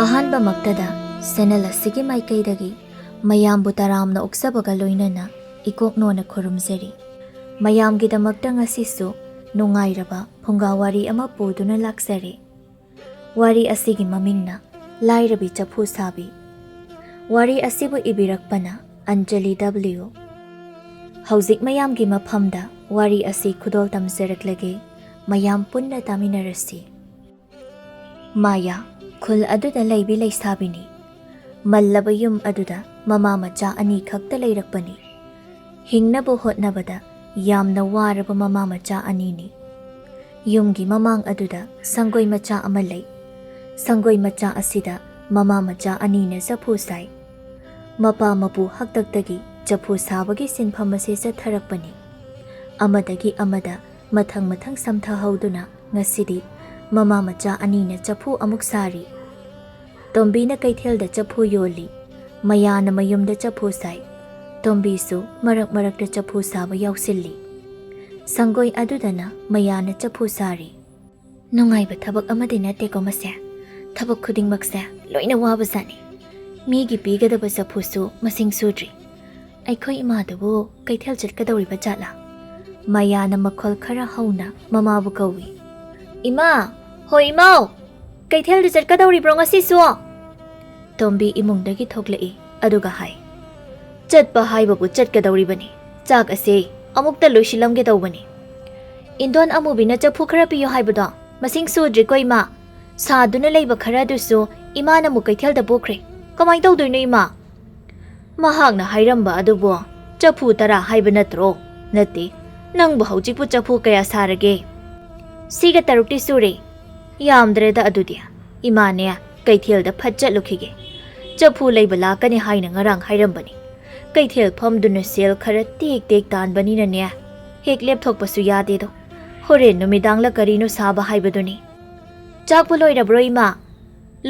ꯑꯍꯥꯟꯕ ꯃꯛꯇꯗ ꯁꯦꯅꯦꯜ ꯑꯁꯤꯒꯤ ꯃꯥꯏꯀꯩꯗꯒꯤ ꯃꯌꯥꯝꯕꯨ ꯇꯔꯥꯝꯅ ꯑꯣꯛꯆꯕꯒ ꯂꯣꯏꯅꯅ ꯏꯀꯣꯛꯅꯣꯅ ꯈꯨꯔꯨꯝꯖꯔꯤ꯫ ꯃꯌꯥꯝꯒꯤꯗꯃꯛꯇ ꯉꯁꯤꯁꯨ ꯅꯨꯡꯉꯥꯏꯔꯕ ꯐꯨꯡꯒꯥ ꯋꯥꯔꯤ ꯑꯃ ꯄꯨꯗꯨꯅ ꯂꯥꯛꯆꯔꯦ꯫ ꯋꯥꯔꯤ ꯑꯁꯤꯒꯤ ꯃꯃꯤꯡꯅ ꯂꯥꯏꯔꯕꯤ ꯆꯐꯨ ꯁꯥꯕꯤ꯫ ꯋꯥꯔꯤ ꯑꯁꯤꯕꯨ ꯏꯕꯤꯔꯛꯄꯅ ꯑꯟꯖꯂꯤ W꯫ ꯍꯧꯖꯤꯛ ꯃꯌꯥꯝꯒꯤ ꯃꯐꯝꯗ ꯋꯥꯔꯤ ꯑꯁꯤ ꯈꯨꯗꯣꯜ ꯇꯝꯖꯔꯛꯂꯒꯦ, ꯃꯌꯥꯝ ꯄꯨꯟꯅ ꯇꯥꯃꯤꯟꯅꯔꯁꯤ꯫ ꯃꯥꯌꯥ ꯈꯨꯜ ꯑꯗꯨꯗ ꯂꯩꯕꯤ ꯂꯩꯁꯥꯕꯤꯅꯤ꯫ ꯃꯜꯂꯕ ꯌꯨꯝ ꯑꯗꯨꯗ ꯃꯃꯥ ꯃꯆꯥ ꯑꯅꯤ ꯈꯛꯇ ꯂꯩꯔꯛꯄꯅꯤ꯫ ꯍꯤꯡꯅꯕ ꯍꯣꯠꯅꯕꯗ ꯌꯥꯝꯅ ꯋꯥꯔꯕ ꯃꯃꯥ ꯃꯆꯥ ꯑꯅꯤꯅꯤ꯫ ꯌꯨꯝꯒꯤ ꯃꯃꯥꯡ ꯑꯗꯨꯗ ꯁꯪꯒꯣꯏ ꯃꯆꯥ ꯑꯃ ꯂꯩ꯫ ꯁꯪꯒꯣꯏ ꯃꯆꯥ ꯑꯁꯤꯗ ꯃꯃꯥ ꯃꯆꯥ ꯑꯅꯤꯅ ꯆꯐꯨ ꯁꯥꯏ꯫ ꯃꯄꯥ ꯃꯄꯨ ꯍꯥꯛꯇꯛꯇꯒꯤ ꯆꯐꯨ ꯁꯥꯕꯒꯤ ꯁꯤꯟꯐꯝ ꯑꯁꯤ ꯆꯠꯊꯔꯛꯄꯅꯤ꯫ ꯑꯃꯗꯒꯤ ꯑꯃꯗ ꯃꯊꯪ ꯃꯊꯪ ꯁꯝꯊꯍꯧꯗꯨꯅ ꯉꯁꯤꯗꯤ ꯃꯃꯥ ꯃꯆꯥ ꯑꯅꯤꯅ ꯆꯐꯨ ꯑꯃꯨꯛ ꯁꯥꯔꯤ꯫ ꯇꯣꯝꯕꯤꯅ ꯀꯩꯊꯦꯜꯗ ꯆꯐꯨ ꯌꯣꯜꯂꯤ, ꯃꯌꯥꯅ ꯃꯌꯨꯝꯗ ꯆꯐꯨ ꯁꯥꯏ꯫ ꯇꯣꯝꯕꯤꯁꯨ ꯃꯔꯛ ꯃꯔꯛꯇ ꯆꯐꯨ ꯁꯥꯕ ꯌꯥꯎꯁꯤꯜꯂꯤ꯫ ꯁꯪꯒꯣꯏ ꯑꯗꯨꯗꯅ ꯃꯌꯥꯅ ꯆꯐꯨ ꯁꯥꯔꯤ꯫ ꯅꯨꯡꯉꯥꯏꯕ ꯊꯕꯛ ꯑꯃꯗꯤ ꯅꯠꯇꯦꯀꯣ ꯃꯁꯦ꯫ ꯊꯕꯛ ꯈꯨꯗꯤꯡꯃꯛꯁꯦ ꯂꯣꯏꯅ ꯋꯥꯕꯖꯥꯠꯅꯤ꯫ ꯃꯤꯒꯤ ꯄꯤꯒꯗꯕ ꯆꯐꯨꯁꯨ ꯃꯁꯤꯡ ꯁꯨꯗ꯭ꯔꯤ꯫ ꯑꯩꯈꯣꯏ ꯏꯃꯥꯗꯨꯕꯨ ꯀꯩꯊꯦꯜ ꯆꯠꯀꯗꯧꯔꯤꯕ ꯖꯥꯠꯂꯥ? ꯃꯌꯥꯅ ꯃꯈꯣꯜ ꯈꯔ ꯍꯧꯅ ꯃꯃꯥꯕꯨ ꯀꯧꯏ꯫ ꯏꯃꯥ! ꯍꯣꯏ ꯏꯃꯥꯎ! ꯀꯩꯊꯦꯜꯗ ꯆꯠꯀꯗꯧꯔꯤꯕ꯭ꯔꯣ ꯉꯁꯤꯁꯨ? ꯇꯣꯝꯕꯤ ꯏꯃꯨꯡꯗꯒꯤ ꯊꯣꯛꯂꯛꯏ ꯑꯗꯨꯒ ꯍꯥꯏ, ꯆꯠꯄ ꯍꯥꯏꯕꯕꯨ ꯆꯠꯀꯗꯧꯔꯤꯕꯅꯤ꯫ ꯆꯥꯛ ꯑꯁꯤ ꯑꯃꯨꯛꯇ ꯂꯣꯏꯁꯤꯜꯂꯝꯒꯦ ꯇꯧꯕꯅꯤ꯫ ꯏꯟꯗꯣꯟ ꯑꯃꯨꯕꯤꯅ ꯆꯐꯨ ꯈꯔ ꯄꯤꯌꯣ ꯍꯥꯏꯕꯗꯣ ꯃꯁꯤꯡ ꯁꯨꯗ꯭ꯔꯤꯀꯣ ꯏꯃꯥ꯫ ꯁꯥꯗꯨꯅ ꯂꯩꯕ ꯈꯔꯗꯨꯁꯨ ꯏꯃꯥꯅ ꯑꯃꯨꯛ ꯀꯩꯊꯦꯜꯗ ꯄꯨꯈ꯭ꯔꯦ꯫ ꯀꯃꯥꯏ ꯇꯧꯗꯣꯏꯅꯣ ꯏꯃꯥ? ꯃꯍꯥꯛꯅ ꯍꯥꯏꯔꯝꯕ ꯑꯗꯨꯕꯨ ꯆꯐꯨ 10 ꯍꯥꯏꯕ ꯅꯠꯇ꯭ꯔꯣ? ꯅꯠꯇꯦ, ꯅꯪꯕꯨ ꯍꯧꯖꯤꯛꯄꯨ ꯆꯐꯨ ꯀꯌꯥ ꯁꯥꯔꯒꯦ? ꯁꯤꯒ 3ꯇꯤ ꯁꯨꯔꯦ꯫ ꯌꯥꯝꯗ꯭ꯔꯦꯗ ꯑꯗꯨꯗꯤ꯫ ꯏꯃꯥꯅꯦ ꯀꯩꯊꯦꯜꯗ ꯐꯠ ꯆꯠꯂꯨꯈꯤꯒꯦ꯫ ꯆꯐꯨ ꯂꯩꯕ ꯂꯥꯛꯀꯅꯤ ꯍꯥꯏꯅ ꯉꯔꯥꯡ ꯍꯥꯏꯔꯝꯕꯅꯤ꯫ ꯀꯩꯊꯦꯜ ꯐꯝꯗꯨꯅ ꯁꯦꯜ ꯈꯔ ꯇꯦꯛ ꯇꯦꯛ ꯇꯥꯟꯕꯅꯤꯅꯅꯦ, ꯍꯦꯛ ꯂꯦꯞꯊꯣꯛꯄꯁꯨ ꯌꯥꯗꯦꯗꯣ꯫ ꯍꯣꯔꯦꯟ ꯅꯨꯃꯤꯗꯥꯡꯂ ꯀꯔꯤꯅꯣ ꯁꯥꯕ ꯍꯥꯏꯕꯗꯨꯅꯤ꯫ ꯆꯥꯛꯄꯨ ꯂꯣꯏꯔꯕ꯭ꯔꯣ ꯏꯃꯥ?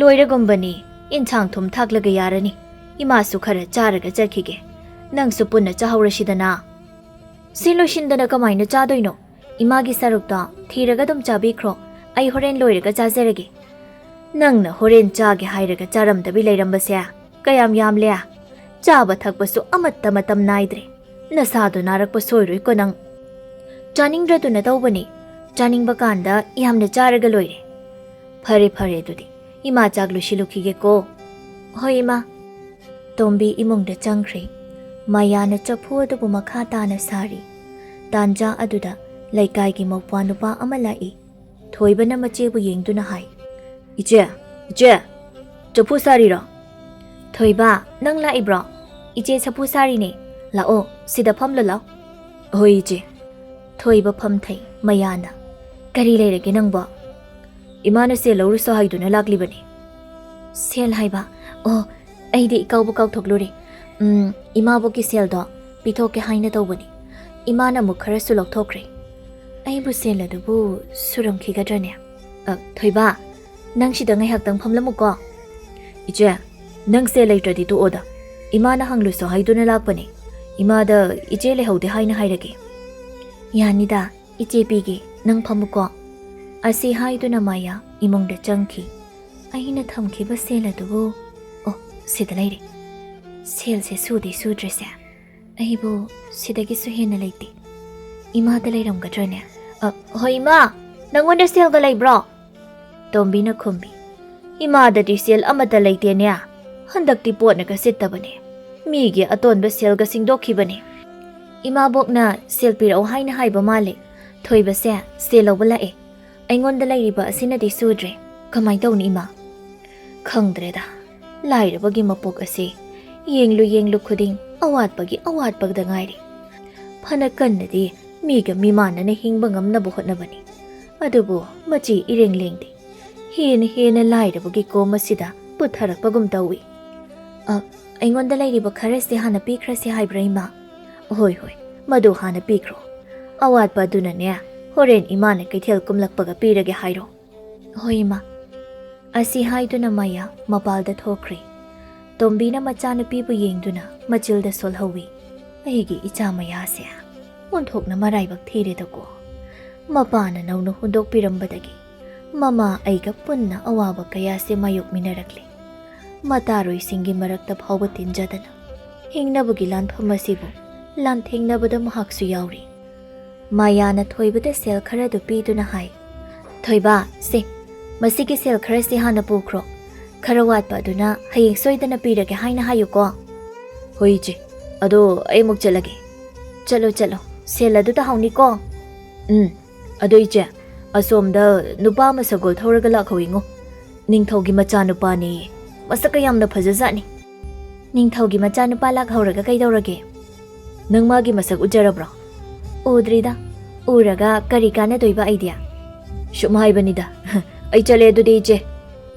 ꯂꯣꯏꯔꯒꯨꯝꯕꯅꯤ꯫ ꯏꯟꯁꯥꯡ ꯊꯨꯝ ꯊꯥꯛꯂꯒ ꯌꯥꯔꯅꯤ꯫ ꯏꯃꯥꯁꯨ ꯈꯔ ꯆꯥꯔꯒ ꯆꯠꯈꯤꯒꯦ꯫ ꯅꯪꯁꯨ ꯄꯨꯟꯅ ꯆꯥꯍꯧꯔꯁꯤꯗꯅ꯫ ꯁꯤ ꯂꯣꯏꯁꯤꯟꯗꯅ ꯀꯃꯥꯏꯅ ꯆꯥꯗꯣꯏꯅꯣ? ꯏꯃꯥꯒꯤ ꯁꯔꯨꯛꯇꯣ ꯊꯤꯔꯒ ꯑꯗꯨꯝ ꯆꯥꯕꯤꯈ꯭ꯔꯣ꯫ ꯑꯩ ꯍꯣꯔꯦꯟ ꯂꯣꯏꯔꯒ ꯆꯥꯖꯔꯒꯦ꯫ ꯅꯪꯅ ꯍꯣꯔꯦꯟ ꯆꯥꯒꯦ ꯍꯥꯏꯔꯒ ꯆꯥꯔꯝꯗꯕꯤ ꯂꯩꯔꯝꯕꯁꯦ ꯀꯌꯥꯝ ꯌꯥꯝꯂꯦ? ꯆꯥꯕ ꯊꯛꯄꯁꯨ ꯑꯃꯠꯇ ꯃꯇꯝ ナꯏꯗ꯭ꯔꯦ꯫ ꯅꯁꯥꯗꯣ ꯅꯥꯔꯛꯄ ꯁꯣꯏꯔꯣꯏꯀꯣ ꯅꯪ꯫ ꯆꯥꯅꯤꯡꯗ꯭ꯔꯗꯨꯅ ꯇꯧꯕꯅꯤ꯫ ꯆꯥꯅꯤꯡꯕ ꯀꯥꯟꯗ ꯌꯥꯝꯅ ꯆꯥꯔꯒ ꯂꯣꯏꯔꯦ꯫ ꯐꯔꯦ ꯐꯔꯦ ꯑꯗꯨꯗꯤ ꯏꯃꯥ ꯆꯥꯛ ꯂꯣꯏꯁꯤꯜꯂꯨꯈꯤꯒꯦꯀꯣ꯫ ꯍꯣꯏ ꯏꯃꯥ꯫ ꯇꯣꯝꯕꯤ ꯏꯃꯨꯡꯗ ꯆꯪꯈ꯭ꯔꯦ꯫ ꯃꯌꯥꯅ ꯆꯐꯨ ꯑꯗꯨꯕꯨ ꯃꯈꯥ ꯇꯥꯅ ꯁꯥꯔꯤ꯫ ꯇꯥꯟꯖꯥ ꯑꯗꯨꯗ ꯂꯩꯀꯥꯏꯒꯤ ꯃꯧꯄ꯭ꯋꯥ ꯅꯨꯄꯥ ꯑꯃ ꯂꯥꯛꯏ꯫ ꯊꯣꯏꯕꯅ ꯃꯆꯦꯕꯨ ꯌꯦꯡꯗꯨꯅ ꯍꯥꯏ, ꯏꯆꯦ, ꯏꯆꯦ, ꯆꯐꯨ ꯁꯥꯔꯤꯔꯣ? ꯊꯣꯏꯕ, ꯅꯪ ꯂꯥꯛꯏꯕ꯭ꯔꯣ? ꯏꯆꯦ ꯆꯐꯨ ꯁꯥꯔꯤꯅꯦ꯫ ꯂꯥꯛꯑꯣ, ꯁꯤꯗ ꯐꯝꯂꯨ ꯂꯥꯎ꯫ ꯍꯣꯏ ꯏꯆꯦ꯫ ꯊꯣꯏꯕ ꯐꯝꯊꯩ꯫ ꯃꯌꯥꯅ, ꯀꯔꯤ ꯂꯩꯔꯒꯦ ꯅꯪꯕꯣ? ꯏꯃꯥꯅ ꯁꯦꯜ ꯂꯧꯔꯨꯁꯣ ꯍꯥꯏꯗꯨꯅ ꯂꯥꯛꯂꯤꯕꯅꯤ꯫ ꯁꯦꯜ ꯍꯥꯏꯕ? ꯑꯣ, ꯑꯩꯗꯤ ꯏꯀꯥꯎꯕ ꯀꯥꯎꯊꯣꯛꯂꯨꯔꯦ꯫ ꯏꯃꯥꯕꯣꯛꯀꯤ ꯁꯦꯜꯗꯣ ꯄꯤꯊꯣꯛꯀꯦ ꯍꯥꯏꯅ ꯇꯧꯕꯅꯤ꯫ ꯏꯃꯥꯅ ꯑꯃꯨꯛ ꯈꯔꯁꯨ ꯂꯧꯊꯣꯛꯈ꯭ꯔꯦ꯫ ꯑꯩꯕꯨ ꯁꯦꯜ ꯑꯗꯨꯕꯨ ꯁꯨꯔꯝꯈꯤꯒꯗ꯭ꯔꯅꯦ? ꯊꯣꯏꯕ, ꯅꯪ ꯁꯤꯗ ꯉꯥꯏꯍꯥꯛꯇꯪ ꯐꯝꯂꯝꯃꯨꯀꯣ꯫ ꯏꯆꯦ, ꯅꯪ ꯁꯦꯜ ꯂꯩꯇ꯭ꯔꯗꯤ ꯇꯣꯛꯑꯣꯗ꯫ ꯏꯃꯥꯅ ꯍꯪꯂꯨꯁꯣ ꯍꯥꯏꯗꯨꯅ ꯂꯥꯛꯄꯅꯤ꯫ ꯏꯃꯥꯗ ꯏꯆꯦ ꯂꯩꯍꯧꯗꯦ ꯍꯥꯏꯅ ꯍꯥꯏꯔꯒꯦ꯫ ꯌꯥꯅꯤꯗ, ꯏꯆꯦ ꯄꯤꯒꯦ, ꯅꯪ ꯐꯝꯃꯨꯀꯣ꯫ ꯑꯁꯤ ꯍꯥꯏꯗꯨꯅ ꯃꯥꯌꯥ ꯏꯃꯨꯡꯗ ꯆꯪꯈꯤ꯫ ꯑꯩꯅ ꯊꯝꯈꯤꯕ ꯁꯦꯜ ꯑꯗꯨꯕꯨ, ꯑꯣ, ꯁꯤꯗ ꯂꯩꯔꯦ꯫ ꯁꯦꯜꯁꯦ ꯁꯨꯗꯤ ꯁꯨꯗ꯭ꯔꯤꯁꯦ꯫ ꯑꯩꯕꯨ ꯁꯤꯗꯒꯤꯁꯨ ꯍꯦꯟꯅ ꯂꯩꯇꯦ꯫ ꯏꯃꯥꯗ ꯂꯩꯔꯝꯒꯗ꯭ꯔꯅꯦ? ꯍꯣꯏ ꯏꯃꯥ, ꯅꯪꯉꯣꯟꯗ ꯁꯦꯜꯒ ꯂꯩꯕ꯭ꯔꯣ? ꯇꯣꯝꯕꯤꯅ ꯈꯨꯝꯕꯤ꯫ ꯏꯃꯥꯗꯗꯤ ꯁꯦꯜ ꯑꯃꯠꯇ ꯂꯩꯇꯦꯅꯦ꯫ ꯍꯟꯗꯛꯇꯤ ꯄꯣꯠꯅꯒ ꯁꯤꯠꯇꯕꯅꯦ꯫ ꯃꯤꯒꯤ ꯑꯇꯣꯟꯕ ꯁꯦꯜꯒ ꯁꯤꯡꯗꯣꯛꯈꯤꯕꯅꯦ꯫ ꯏꯃꯥꯕꯣꯛꯅ ꯁꯦꯜ ꯄꯤꯔꯛꯑꯣ ꯍꯥꯏꯅ ꯍꯥꯏꯕ ꯃꯥꯜꯂꯦ꯫ ꯊꯣꯏꯕꯁꯦ ꯁꯦꯜ ꯂꯧꯕ ꯂꯥꯛꯑꯦ꯫ ꯑꯩꯉꯣꯟꯗ ꯂꯩꯔꯤꯕ ꯑꯁꯤꯅꯗꯤ ꯁꯨꯗ꯭ꯔꯦ꯫ ꯀꯃꯥꯏ ꯇꯧꯅꯤ ꯏꯃꯥ? ꯈꯪꯗ꯭ꯔꯦꯗ꯫ ꯂꯥꯏꯔꯕꯒꯤ ꯃꯄꯣꯛ ꯑꯁꯤ ꯌꯦꯡꯂꯨ ꯈꯨꯗꯤꯡ ꯑꯋꯥꯠꯄꯒꯤ ꯑꯋꯥꯠꯄꯗ ꯉꯥꯏꯔꯤ꯫ ꯐꯅ ꯀꯟꯅꯗꯤ ꯃꯤꯒ ꯃꯤꯃꯥꯟꯅꯅ ꯍꯤꯡꯕ ꯉꯝꯅꯕ ꯍꯣꯠꯅꯕꯅꯤ꯫ ꯑꯗꯨꯕꯨ ꯃꯆꯤ ꯏꯔꯦꯡ ꯂꯦꯡꯗꯦ꯫ ꯍꯦꯟꯅ ꯂꯥꯏꯔꯕꯒꯤ ꯀꯣꯝ ꯑꯁꯤꯗ ꯄꯨꯊꯔꯛꯄꯒꯨꯝ ꯇꯧꯏ꯫ ꯑꯩꯉꯣꯟꯗ ꯂꯩꯔꯤꯕ ꯈꯔꯁꯦ ꯍꯥꯟꯅ ꯄꯤꯈ꯭ꯔꯁꯤ ꯍꯥꯏꯕ꯭ꯔꯥ ꯏꯃꯥ? ꯍꯣꯏ, ꯃꯗꯨ ꯍꯥꯟꯅ ꯄꯤꯈ꯭ꯔꯣ꯫ ꯑꯋꯥꯠꯄ ꯑꯗꯨꯅꯅꯦ ꯍꯣꯔꯦꯟ ꯏꯃꯥꯅ ꯀꯩꯊꯦꯜ ꯀꯨꯝꯂꯛꯄꯒ ꯄꯤꯔꯒꯦ ꯍꯥꯏꯔꯣ꯫ ꯍꯣꯏ ꯏꯃꯥ꯫ ꯑꯁꯤ ꯍꯥꯏꯗꯨꯅ ꯃꯥꯌꯥ ꯃꯄꯥꯜꯗ ꯊꯣꯛꯈ꯭ꯔꯦ꯫ ꯇꯣꯝꯕꯤꯅ ꯃꯆꯥꯅꯨꯄꯤꯕꯨ ꯌꯦꯡꯗꯨꯅ ꯃꯆꯤꯜꯗ ꯁꯣꯜꯍꯧꯏ꯫ ꯑꯩꯒꯤ ꯏꯆꯥ ꯃꯌꯥꯁꯦ ꯑꯣꯟꯊꯣꯛꯅ ꯃꯔꯥꯏꯕꯛ ꯊꯤꯔꯦꯗꯀꯣ꯫ ꯃꯄꯥꯅ ꯅꯧꯅ ꯍꯨꯟꯗꯣꯛꯄꯤꯔꯝꯕꯗꯒꯤ ꯃꯃꯥ ꯑꯩꯒ ꯄꯨꯟꯅ ꯑꯋꯥꯕ ꯀꯌꯥꯁꯦ ꯃꯥꯌꯣꯛꯃꯤꯟꯅꯔꯛꯂꯤ꯫ ꯃꯇꯥꯔꯣꯏꯁꯤꯡꯒꯤ ꯃꯔꯛꯇ ꯐꯥꯎꯕ ꯇꯤꯟꯖꯗꯅ ꯍꯤꯡꯅꯕꯒꯤ ꯂꯥꯟꯐꯝ ꯑꯁꯤꯕꯨ ꯂꯥꯟꯊꯦꯡꯅꯕꯗ ꯃꯍꯥꯛꯁꯨ ꯌꯥꯎꯔꯤ꯫ ꯃꯥꯌꯥꯅ ꯊꯣꯏꯕꯗ ꯁꯦꯜ ꯈꯔꯗꯨ ꯄꯤꯗꯨꯅ ꯍꯥꯏ, ꯊꯣꯏꯕ, ꯁꯦ, ꯃꯁꯤꯒꯤ ꯁꯦꯜ ꯈꯔꯁꯤ ꯍꯥꯟꯅ ꯄꯨꯈ꯭ꯔꯣ, ꯈꯔ ꯋꯥꯠꯄ ꯑꯗꯨꯅ ꯍꯌꯦꯡ ꯁꯣꯏꯗꯅ ꯄꯤꯔꯒꯦ ꯍꯥꯏꯅ ꯍꯥꯏꯌꯨꯀꯣ꯫ ꯍꯣꯏ ꯏꯆꯦ, ꯑꯗꯣ ꯑꯩ ꯑꯃꯨꯛ ꯆꯠꯂꯒꯦ꯫ ꯆꯠꯂꯣ ꯆꯠꯂꯣ, ꯁꯦꯜ ꯑꯗꯨ ꯇꯥꯍꯧꯅꯤꯀꯣ꯫ ꯑꯗꯣ ꯏꯆꯦ, ꯑꯁꯣꯝꯗ ꯅꯨꯄꯥ ꯑꯃ ꯁꯒꯣꯜ ꯊꯧꯔꯒ ꯂꯥꯛꯍꯧꯏꯉꯣ, ꯅꯤꯡꯊꯧꯒꯤ ꯃꯆꯥꯅꯨꯄꯥꯅꯦꯌꯦ, ꯃꯁꯛꯀ ꯌꯥꯝꯅ ꯐꯖꯖꯥꯠꯅꯤ꯫ ꯅꯤꯡꯊꯧꯒꯤ ꯃꯆꯥꯅꯨꯄꯥ ꯂꯥꯛꯍꯧꯔꯒ ꯀꯩꯗꯧꯔꯒꯦ? ꯅꯪ ꯃꯥꯒꯤ ꯃꯁꯛ ꯎꯖꯔꯕ꯭ꯔꯣ? ꯎꯗ꯭ꯔꯤꯗ, ꯎꯔꯒ ꯀꯔꯤ ꯀꯥꯟꯅꯗꯣꯏꯕ ꯑꯩꯗꯤ? ꯁꯨꯝ ꯍꯥꯏꯕꯅꯤꯗ, ꯑꯩ ꯆꯠꯂꯦ ꯑꯗꯨꯗꯤ ꯏꯆꯦ꯫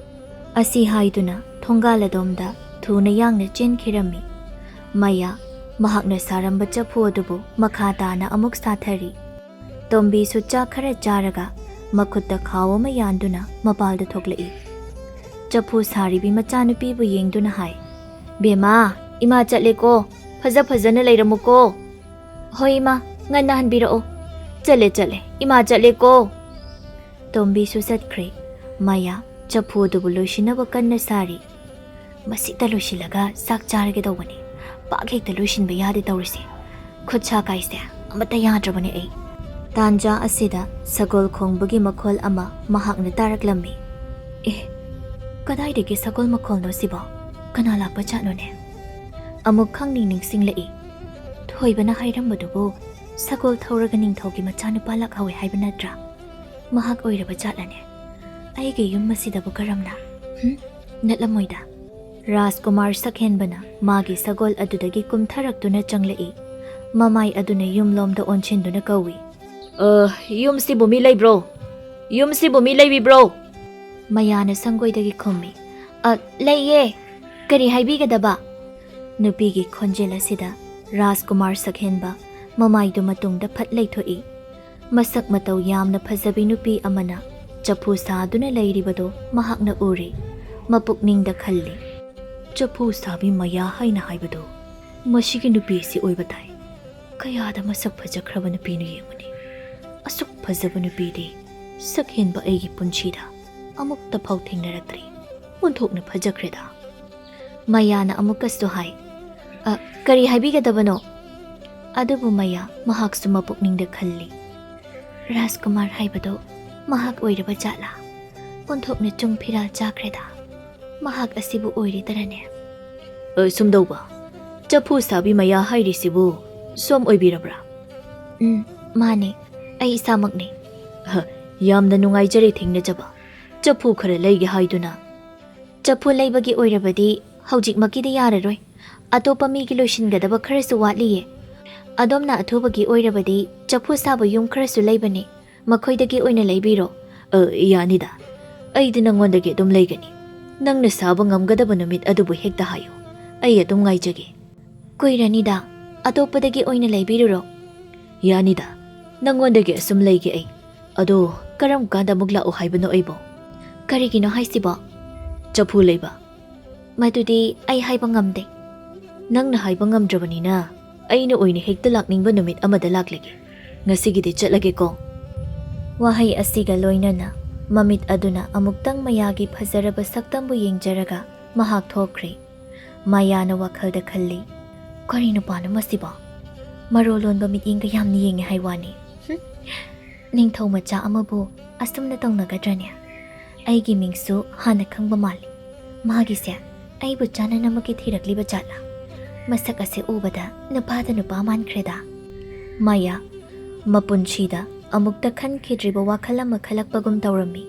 ꯑꯁꯤ ꯍꯥꯏꯗꯨꯅ ꯊꯣꯡꯒꯥꯜ ꯑꯗꯣꯝꯗ ꯊꯨꯅ ꯌꯥꯡꯅ ꯆꯦꯟꯈꯤꯔꯝꯃꯤ꯫ ꯃꯌꯥ ꯃꯍꯥꯛꯅ ꯁꯥꯔꯝꯕ ꯆꯐꯨ ꯑꯗꯨꯕꯨ ꯃꯈꯥ ꯇꯥꯅ ꯑꯃꯨꯛ ꯁꯥꯊꯔꯤ꯫ ꯇꯣꯝꯕꯤꯁꯨ ꯆꯥꯛ ꯈꯔ ꯆꯥꯔꯒ ꯃꯈꯨꯠꯇ ꯈꯥꯎ ꯑꯃ ꯌꯥꯟꯗꯨꯅ ꯃꯄꯥꯜꯗ ꯊꯣꯛꯂꯛꯏ꯫ ꯆꯐꯨ ꯁꯥꯔꯤꯕꯤ ꯃꯆꯥꯅꯨꯄꯤꯕꯨ ꯌꯦꯡꯗꯨꯅ ꯍꯥꯏ, ꯕꯦꯝꯃ, ꯏꯃꯥ ꯆꯠꯂꯦꯀꯣ, ꯐꯖꯅ ꯂꯩꯔꯝꯃꯨꯀꯣ꯫ ꯍꯣꯏ ꯏꯃꯥ, ꯉꯟꯅ ꯍꯟꯕꯤꯔꯛꯑꯣ꯫ ꯆꯠꯂꯦ, ꯏꯃꯥ ꯆꯠꯂꯦꯀꯣ꯫ ꯇꯣꯝꯕꯤꯁꯨ ꯆꯠꯈ꯭ꯔꯦ꯫ ꯃꯌꯥ ꯆꯐꯨ ꯑꯗꯨꯕꯨ ꯂꯣꯏꯁꯤꯟꯅꯕ ꯀꯟꯅ ꯁꯥꯔꯤ꯫ ꯃꯁꯤꯇ ꯂꯣꯏꯁꯤꯜꯂꯒ ꯆꯥꯛ ꯆꯥꯔꯒꯦ ꯇꯧꯕꯅꯤ, ꯄꯥꯛ ꯍꯦꯛꯇ ꯂꯣꯏꯁꯤꯟꯕ ꯌꯥꯗꯦ ꯇꯧꯔꯤꯁꯦ, ꯈꯨꯠ ꯁꯥ ꯀꯥꯏꯁꯦ ꯑꯃꯠꯇ ꯌꯥꯗ꯭ꯔꯕꯅꯦ ꯑꯩ꯫ ꯇꯥꯟꯖꯥ ꯑꯁꯤꯗ ꯁꯒꯣꯜ ꯈꯣꯡꯕꯒꯤ ꯃꯈꯣꯜ ꯑꯃ ꯃꯍꯥꯛꯅ ꯇꯥꯔꯛꯂꯝꯃꯤ꯫ ꯀꯗꯥꯏꯗꯒꯤ ꯁꯒꯣꯜ ꯃꯈꯣꯜꯅꯣ ꯁꯤꯕꯣ? ꯀꯅꯥ ꯂꯥꯛꯄ ꯖꯥꯠꯅꯣꯅꯦ? ꯑꯃꯨꯛ ꯈꯪꯅꯤꯡ ꯅꯤꯡꯁꯤꯡꯂꯛꯏ꯫ ꯊꯣꯏꯕꯅ ꯍꯥꯏꯔꯝꯕꯗꯨꯕꯨ ꯁꯒꯣꯜ ꯊꯧꯔꯒ ꯅꯤꯡꯊꯧꯒꯤ ꯃꯆꯥꯅꯨꯄꯥ ꯂꯥꯛꯍꯧꯋꯦ ꯍꯥꯏꯕ ꯅꯠꯇ꯭ꯔꯥ? ꯃꯍꯥꯛ ꯑꯣꯏꯔꯕ ꯖꯥꯠꯂꯅꯦ? ꯑꯩꯒꯤ ꯌꯨꯝ ꯑꯁꯤꯗꯕꯨ ꯀꯔꯝꯅ? ꯅꯠꯂꯝꯃꯣꯏꯗ꯫ ꯔꯥꯖꯀꯨꯃꯥꯔ ꯁꯛꯍꯦꯟꯕꯅ ꯃꯥꯒꯤ ꯁꯒꯣꯜ ꯑꯗꯨꯗꯒꯤ ꯀꯨꯝꯊꯔꯛꯇꯨꯅ ꯆꯪꯂꯛꯏ꯫ ꯃꯃꯥꯏ ꯑꯗꯨꯅ ꯌꯨꯝꯂꯣꯝꯗ ꯑꯣꯟꯁꯤꯟꯗꯨꯅ ꯀꯧꯏ, ꯌꯨꯝꯁꯤꯕꯨ ꯃꯤ ꯂꯩꯕ꯭ꯔꯣ? ꯌꯨꯝꯁꯤꯕꯨ ꯃꯤ ꯂꯩꯕꯤꯕ꯭ꯔꯣ? ꯃꯌꯥꯅ ꯁꯪꯒꯣꯏꯗꯒꯤ ꯈꯨꯝꯃꯤ, ꯂꯩꯌꯦ, ꯀꯔꯤ ꯍꯥꯏꯕꯤꯒꯗꯕ? ꯅꯨꯄꯤꯒꯤ ꯈꯣꯟꯖꯦꯜ ꯑꯁꯤꯗ ꯔꯥꯖꯀꯨꯃꯥꯔ ꯁꯛꯍꯦꯟꯕ ꯃꯃꯥꯏꯗꯨ ꯃꯇꯨꯡꯗ ꯐꯠ ꯂꯩꯊꯣꯛꯏ꯫ ꯃꯁꯛ ꯃꯇꯧ ꯌꯥꯝꯅ ꯐꯖꯕꯤ ꯅꯨꯄꯤ ꯑꯃꯅ ꯆꯐꯨ ꯁꯥꯗꯨꯅ ꯂꯩꯔꯤꯕꯗꯨ ꯃꯍꯥꯛꯅ ꯎꯔꯤ꯫ ꯃꯄꯨꯛꯅꯤꯡꯗ ꯈꯜꯂꯤ, ꯆꯐꯨ ꯁꯥꯕꯤ ꯃꯌꯥ ꯍꯥꯏꯅ ꯍꯥꯏꯕꯗꯨ ꯃꯁꯤꯒꯤ ꯅꯨꯄꯤ ꯑꯁꯤ ꯑꯣꯏꯕ ꯇꯥꯏ꯫ ꯀꯌꯥꯗ ꯃꯁꯛ ꯐꯖꯈ꯭ꯔꯕ ꯅꯨꯄꯤꯅ ꯌꯦꯡꯉꯨꯅꯤ꯫ ꯑꯁꯨꯛ ꯐꯖꯕ ꯅꯨꯄꯤꯗꯤ ꯁꯛꯍꯦꯟꯕ ꯑꯩꯒꯤ ꯄꯨꯟꯁꯤꯗ ꯑꯃꯨꯛꯇ ꯐꯥꯎ ꯊꯦꯡꯅꯔꯛꯇ꯭ꯔꯤ, ꯑꯣꯟꯊꯣꯛꯅ ꯐꯖꯈ꯭ꯔꯦꯗ꯫ ꯃꯌꯥꯅ ꯑꯃꯨꯛꯀꯁꯨ ꯍꯥꯏ, ꯀꯔꯤ ꯍꯥꯏꯕꯤꯒꯗꯕꯅꯣ? ꯑꯗꯨꯕꯨ ꯃꯌꯥ ꯃꯍꯥꯛꯁꯨ ꯃꯄꯨꯛꯅꯤꯡꯗ ꯈꯜꯂꯤ, ꯔꯥꯖꯀꯨꯃꯥꯔ ꯍꯥꯏꯕꯗꯣ ꯃꯍꯥꯛ ꯑꯣꯏꯔꯕ ꯖꯥꯠꯂꯥ? ꯑꯣꯟꯊꯣꯛꯅ ꯆꯨꯡ ꯐꯤꯔꯥꯜ ꯆꯥꯈ꯭ꯔꯦꯗ, ꯃꯍꯥꯛ ꯑꯁꯤꯕꯨ ꯑꯣꯏꯔꯤꯗꯔꯅꯦ? ꯁꯨꯝꯗꯧꯕ, ꯆꯐꯨ ꯁꯥꯕꯤ ꯃꯌꯥ ꯍꯥꯏꯔꯤꯁꯤꯕꯨ ꯁꯣꯝ ꯑꯣꯏꯕꯤꯔꯕ꯭ꯔꯥ? ꯃꯥꯅꯦ, ꯑꯩ ꯏꯁꯥꯃꯛꯅꯦ꯫ ꯌꯥꯝꯅ ꯅꯨꯡꯉꯥꯏꯖꯔꯦ ꯊꯦꯡꯅꯖꯕ, ꯆꯐꯨ ꯈꯔ ꯂꯩꯒꯦ ꯍꯥꯏꯗꯨꯅ꯫ ꯆꯐꯨ ꯂꯩꯕꯒꯤ ꯑꯣꯏꯔꯕꯗꯤ ꯍꯧꯖꯤꯛꯃꯛꯀꯤꯗꯤ ꯌꯥꯔꯔꯣꯏ, ꯑꯇꯣꯞꯄ ꯃꯤꯒꯤ ꯂꯣꯏꯁꯤꯟꯒꯗꯕ ꯈꯔꯁꯨ ꯋꯥꯠꯂꯤꯌꯦ꯫ ꯑꯗꯣꯝꯅ ꯑꯊꯨꯕꯒꯤ ꯑꯣꯏꯔꯕꯗꯤ ꯆꯐꯨ ꯁꯥꯕ ꯌꯨꯝ ꯈꯔꯁꯨ ꯂꯩꯕꯅꯦ, ꯃꯈꯣꯏꯗꯒꯤ ꯑꯣꯏꯅ ꯂꯩꯕꯤꯔꯣ꯫ ꯌꯥꯅꯤꯗ, ꯑꯩꯗꯤ ꯅꯪꯉꯣꯟꯗꯒꯤ ꯑꯗꯨꯝ ꯂꯩꯒꯅꯤ꯫ ꯅꯪꯅ ꯁꯥꯕ ꯉꯝꯒꯗꯕ ꯅꯨꯃꯤꯠ ꯑꯗꯨꯕꯨ ꯍꯦꯛꯇ ꯍꯥꯏꯌꯨ, ꯑꯩ ꯑꯗꯨꯝ ꯉꯥꯏꯖꯒꯦ꯫ ꯀꯨꯏꯔꯅꯤꯗ, ꯑꯇꯣꯞꯄꯗꯒꯤ ꯑꯣꯏꯅ ꯂꯩꯕꯤꯔꯨꯔꯣ꯫ ꯌꯥꯅꯤꯗ, ꯅꯪꯉꯣꯟꯗꯒꯤ ꯑꯁꯨꯝ ꯂꯩꯒꯦ ꯑꯩ꯫ ꯑꯗꯣ ꯀꯔꯝ ꯀꯥꯟꯗ ꯑꯃꯨꯛ ꯂꯥꯛꯑꯣ ꯍꯥꯏꯕꯅꯣ ꯑꯩꯕꯣ? ꯀꯔꯤꯒꯤꯅꯣ ꯍꯥꯏꯁꯤꯕꯣ? ꯆꯐꯨ ꯂꯩꯕ꯫ ꯃꯗꯨꯗꯤ ꯑꯩ ꯍꯥꯏꯕ ꯉꯝꯗꯦ꯫ ꯅꯪꯅ ꯍꯥꯏꯕ ꯉꯝꯗ꯭ꯔꯕꯅꯤꯅ ꯑꯩꯅ ꯑꯣꯏꯅ ꯍꯦꯛꯇ ꯂꯥꯛꯅꯤꯡꯕ ꯅꯨꯃꯤꯠ ꯑꯃꯗ ꯂꯥꯛꯂꯒꯦ꯫ ꯉꯁꯤꯒꯤꯗꯤ ꯆꯠꯂꯒꯦꯀꯣ꯫ ꯋꯥꯍꯩ ꯑꯁꯤꯒ ꯂꯣꯏꯅꯅ ꯃꯃꯤꯠ ꯑꯗꯨꯅ ꯑꯃꯨꯛꯇꯪ ꯃꯌꯥꯒꯤ ꯐꯖꯔꯕ ꯁꯛꯇꯝꯕꯨ ꯌꯦꯡꯖꯔꯒ ꯃꯍꯥꯛ ꯊꯣꯛꯈ꯭ꯔꯦ꯫ ꯃꯌꯥꯅ ꯋꯥꯈꯜꯗ ꯈꯜꯂꯤ, ꯀꯔꯤ ꯅꯨꯄꯥꯅꯣ ꯃꯁꯤꯕꯣ? ꯃꯔꯣꯜꯂꯣꯟꯕ ꯃꯤꯠꯌꯦꯡꯒ ꯌꯥꯝꯅ ꯌꯦꯡꯉꯦ ꯍꯥꯏ ꯋꯥꯅꯤ꯫ ꯅꯤꯡꯊꯧ ꯃꯆꯥ ꯑꯃꯕꯨ ꯑꯁꯨꯝꯅ ꯇꯧꯅꯒꯗ꯭ꯔꯅꯦ? ꯑꯩꯒꯤ ꯃꯤꯡꯁꯨ ꯍꯥꯟꯅ ꯈꯪꯕ ꯃꯥꯜꯂꯤ꯫ ꯃꯥꯒꯤꯁꯦ ꯑꯩꯕꯨ ꯆꯥꯅꯅꯃꯛꯀꯤ ꯊꯤꯔꯛꯂꯤꯕ ꯖꯥꯠꯂꯥ? ꯃꯁꯛ ꯑꯁꯤ ꯎꯕꯗ ꯅꯨꯄꯥꯗ ꯅꯨꯄꯥ ꯃꯥꯟꯈ꯭ꯔꯦꯗ꯫ ꯃꯌꯥ ꯃꯄꯨꯟꯁꯤꯗ ꯑꯃꯨꯛꯇ ꯈꯟꯈꯤꯗ꯭ꯔꯤꯕ ꯋꯥꯈꯜ ꯑꯃ ꯈꯜꯂꯛꯄꯒꯨꯝ ꯇꯧꯔꯝꯃꯤ꯫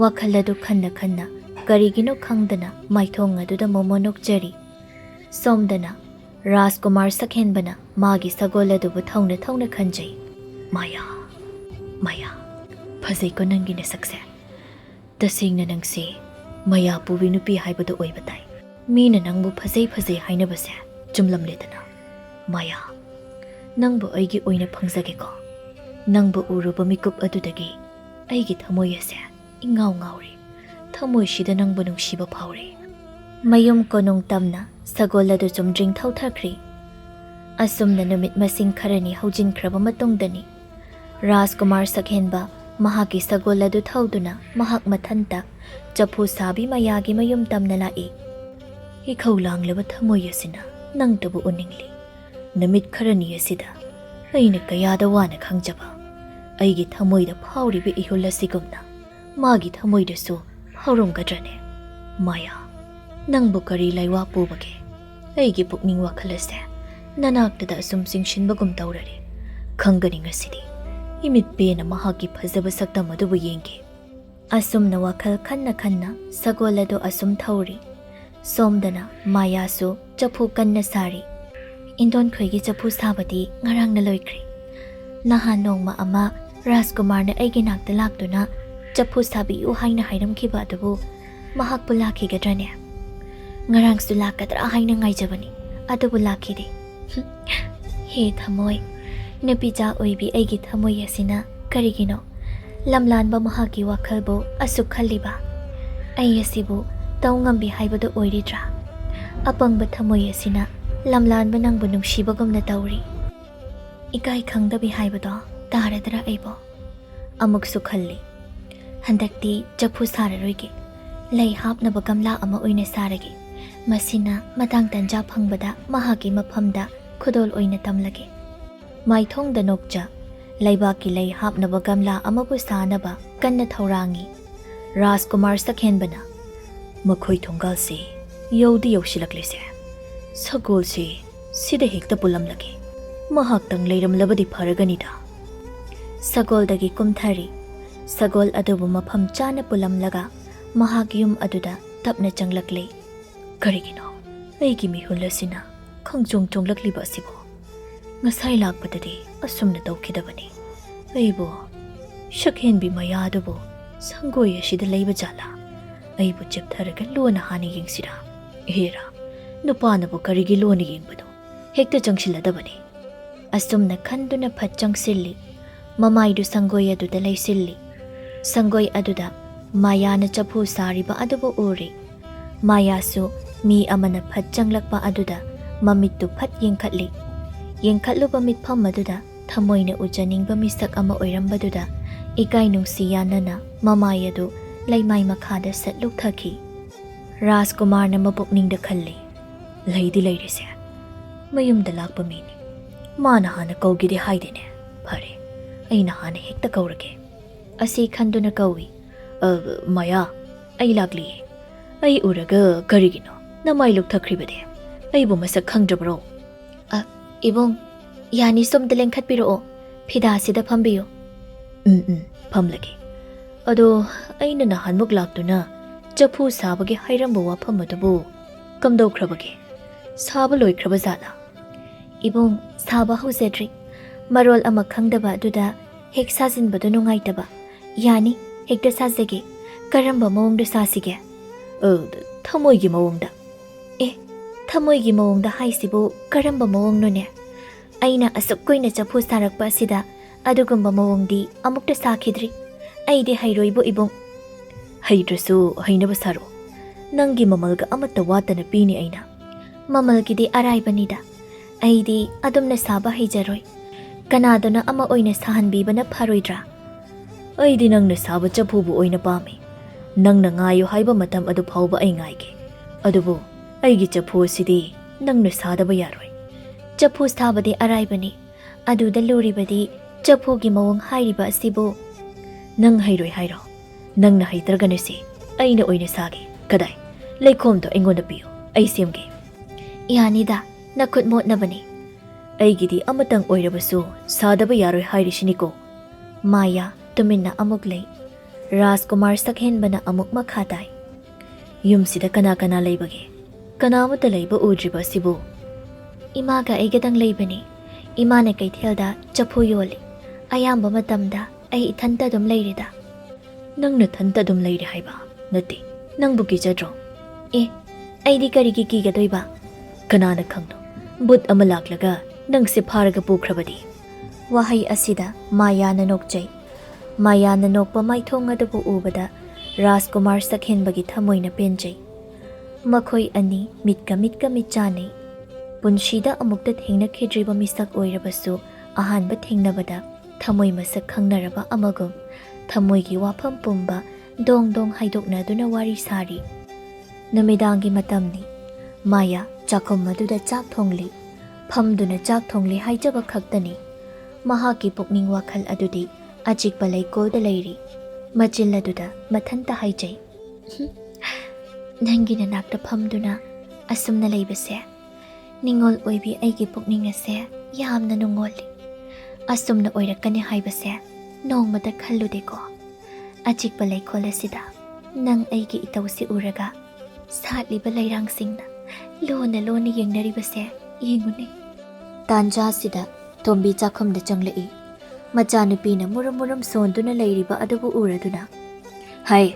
ꯋꯥꯈꯜ ꯑꯗꯨ ꯈꯟꯅ ꯈꯟꯅ ꯀꯔꯤꯒꯤꯅꯣ ꯈꯪꯗꯅ ꯃꯥꯏꯊꯣꯡ ꯑꯗꯨꯗ ꯃꯣꯃꯣ ꯅꯣꯛꯆꯔꯤ꯫ ꯁꯣꯝꯗꯅ ꯔꯥꯖꯀꯨꯃꯥꯔ ꯁꯛꯍꯦꯟꯕꯅ ꯃꯥꯒꯤ ꯁꯒꯣꯜ ꯑꯗꯨꯕꯨ ꯊꯧꯅ ꯊꯧꯅ ꯈꯟꯖꯩ꯫ ꯃꯌꯥ, ꯐꯖꯩꯀꯣ ꯅꯪꯒꯤ ꯅꯁꯛꯁꯦ꯫ ꯇꯁꯦꯡꯅ ꯅꯪꯁꯦ ꯃꯌꯥ ꯄꯨꯕꯤ ꯅꯨꯄꯤ ꯍꯥꯏꯕꯗꯨ ꯑꯣꯏꯕ ꯇꯥꯏ꯫ ꯃꯤꯅ ꯅꯪꯕꯨ ꯐꯖꯩ ꯍꯥꯏꯅꯕꯁꯦ ꯆꯨꯝꯂꯝꯂꯦꯗꯅ꯫ ꯃꯌꯥ, ꯅꯪꯕꯨ ꯑꯩꯒꯤ ꯑꯣꯏꯅ ꯐꯪꯖꯒꯦꯀꯣ꯫ ꯅꯪꯕꯨ ꯎꯔꯨꯕ ꯃꯤꯀꯨꯞ ꯑꯗꯨꯗꯒꯤ ꯑꯩꯒꯤ ꯊꯃꯣꯏ ꯑꯁꯦ ꯏꯉꯥꯎ ꯉꯥꯎꯔꯦ꯫ ꯊꯃꯣꯏꯁꯤꯗ ꯅꯪꯕꯨ ꯅꯨꯡꯁꯤꯕ ꯐꯥꯎꯔꯦ꯫ ꯃꯌꯨꯝ ꯀꯣꯅꯨꯡ ꯇꯝꯅ ꯁꯒꯣꯜ ꯑꯗꯨ ꯆꯨꯝꯗ꯭ꯔꯤꯡ ꯊꯧꯊꯈ꯭ꯔꯤ꯫ ꯑꯁꯨꯝꯅ ꯅꯨꯃꯤꯠ ꯃꯁꯤꯡ ꯈꯔꯅꯤ ꯍꯧꯖꯤꯟꯈ꯭ꯔꯕ ꯃꯇꯨꯡꯗꯅꯤ ꯔꯥꯖꯀꯨꯃꯥꯔ ꯁꯛꯍꯦꯟꯕ ꯃꯍꯥꯛꯀꯤ ꯁꯒꯣꯜ ꯑꯗꯨ ꯊꯧꯗꯨꯅ ꯃꯍꯥꯛ ꯃꯊꯟꯇ ꯆꯐꯨ ꯁꯥꯕꯤ ꯃꯌꯥꯒꯤ ꯃꯌꯨꯝ ꯇꯝꯅ ꯂꯥꯛꯏ꯫ Ikhau langlaba thamoy asina nangtabu uningli. Namit kharani asida aina kayada wana khangjaba. Aigi thamoy da phawriba ihul asigumna magi thamoy da su phawromgadrane. Maya nangbu kari laiwa pubage. Aigi pukning wakhalase nanaktada asum singshinbagum tawrare. Khangani ngasidi imit pena mahaki phajaba saktam adubu yengi. Asumna wakhal khanna khanna sagol ado asum thawri. Somdana Maya su Chaphu kanna sari. Indon khoigi Chaphu sabadi ngarang na loikri. Nahan nongma ama Rajkumar na aigi nakta laktuna Chaphu sabi u haina hairam kiba adubu mahak pu lakhigadrane. Ngarang su lakadra haina ngaijabani adubu lakhide. He thamoy napija oibi aigi thamoy asina karigino lamlanba mahaki wakhalbo asuk khaliba. Ai asibu taungambi haibado oiridra. Apangba thamoy asina lamlanba nangbu nungsibagumna tawri. Ikai khangdabi haibado taradra aibo. Amuksu khalli. Handakti Chaphu sararoige. Lay hapnaba gamla ama oina sarage. Masina matang tanja phangbada mahaki maphamda khudol oina tamlage. Maithongda nokja laibaki lay hapnaba gamla amabu sanaba kanna thaurangi. Rajkumar sakhenbana makhoi thongal se yodi yausilaklese. Sagol se sida hekta pulamlage. Mahaktang leiramlabadi pharaganida. Sagol dagi kumthari. Sagol adubu mapham chana pulamlaga mahak yum aduda tapna changlakle. Karigino aigi mihulasina khangjong chonglakliba asibo. Ngasai lakpadadi asumna tawkhidabani. Aibo shakhenbi maya adubu sangoy asida leiba jala. Aibu cheptharaga lona hani yengsira. Hera nupanabu karigi lona yengbado hekta changsiladabani. Asumna khanduna phat changsilli. Mamaidu sangoy aduda leisilli. Sangoy aduda Maya na Chaphu sariba adubu uri. Maya su mi amana phat changlakpa aduda mamittu phat yengkhatli. Yengkhatluba mitpham aduda thamoyna ujaningba misak ama oirambaduda ikai nungsi yanana mamay adu laimay makhada satluk thaki. Rajkumar na mapukningda khalli. Laidi lairese mayumda lakpa mini. Mana hana kawgide haidene. Phare aina hana hekta kawrage. Asi khanduna kawi. Maya ai lakli. Ai uraga karigino namay luk thakribade. Ai bu masak khangjabro. Ibong yani somda lengkhatpiro phida sida phambiyo. Phamlage. Ado aina nahanmuk laktuna Chaphu sabage hairamba wafam adubu kamdaukrabage. Saba loikraba zala. Ibong saba hausedri. Marol ama khangdaba aduda hek sajinbadu nungaitaba. Yani hekta sajage karamba mawongda sasige. Thamoygi mawongda. Thamoygi mawongda haisibu karamba mawongno ne. Aina asuk koina Chaphu sarakpa asida adugumba mawongdi amukta sakhidri. Aidi hairoibu ibong. Haidrasu hainaba saro. Nangi mamalga amata watana pini aina. Mamalgidi araibanida. Aidi adumna saba haijaroi. Kanadona ama oina sahanbibana pharoidra. Aidi nangna saba Chaphubu oina pami. Nangna ngayo haiba matam adu phawba ai ngaige. Adubu aigi Chaphu sidi nangna sadaba yaroi. Chaphu sabadi araibani. Aduda luribadi Chaphugi mawong hairiba asibu. Nang hairoi hairo. Nangna haitraganasi. Aina oina sage. Kadai. Laikomdo aingonda piyo. Ai semge. Yanida nakut mot nabani. Aigidi amatang oirabasu sadaba yaroi hairishiniko. Maya tuminna amuk lay. Rajkumar sakhenbana amuk makhatai. Yumsida kana kana laybage. Kanamata layba udriba sibu. Imaga aigadang laybani. Imana kaithelda Chaphu yoli. Ayamba matamda ay ithanta dum layrida. Nangna thanta dum layri haiba. Nati. Nang buki jadro. Aidi karigi kigadoiba. Kanana khangno. But amalaklaga nang siparaga pukrabadi. Wahay asida Maya na nokjay. Maya na nokpa maithong adabu ubada Rajkumar sakhenbagi thamoy na penjay. Makoy ani mitka mitjanay. Punshida amukta thengna khidriba misak oirabasu ahanba thengnabada thamoy masak khangnaraba amagum thamoygi wafam pumba dong haidokna duna wari sari. Namidangi matamni Maya chakhum aduda chak thongli phamduna chak thongli haijaba khaktani mahaki pukning wakhal adudi ajikpa leikol da leiri majil aduda mathanta haijai nangi nanakta phamduna asumna leibase ningol oibi aigi pukning ase yamna nungoli asumna oirakani haibase nongmata khalludeko ajikpa leikol asida nang aigi itausi uraga satliba leirangsingna lona lona yengnaribase yenguni tanja sida tombi chakhumda changlai machanupina murum sonduna leiriba adubu uraduna hai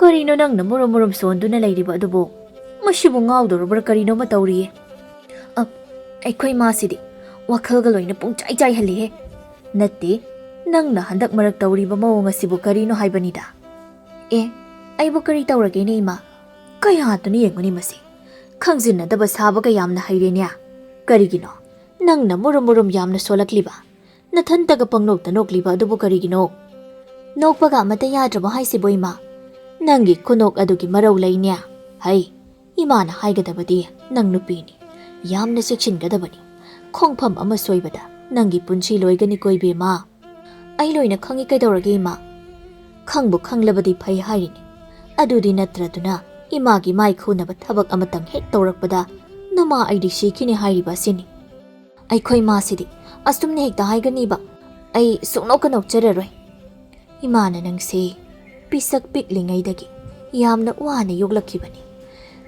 karino nangna murum sonduna leiriba adubu mashibu ngawdorubra karino ma tawriye aikhoi masidi wakhalga loina pungchai chai halihe natte nangna handak marak tawriba mawong asibu karino haibanida aibu kari tawrage ne ima kaya tuni yenguni masi khangjinnadaba saba ka yamna hairenya karigino nangna murum yamna solakliba nathantaga pangnokta nokliba adubu karigino nokpaga amata yadraba haisibo ima nangi khunok adugi marau lainya hai imana haigadabadi nang nupini yamna sekshingadabani khongpham ama soibada nangi punchi loigani koibe ma ai loina khangi kaidorage ima khangbu khanglabadi phai hairini adudi natraduna imagi mai khunaba thabak amatang hek tawrakpada nama aidi shikini hairiba sini aikhoi masidi astumne hekta haiganiba ai suknokanok chereroi imana nangse pisak piklingaidagi yamna wana yoglakibani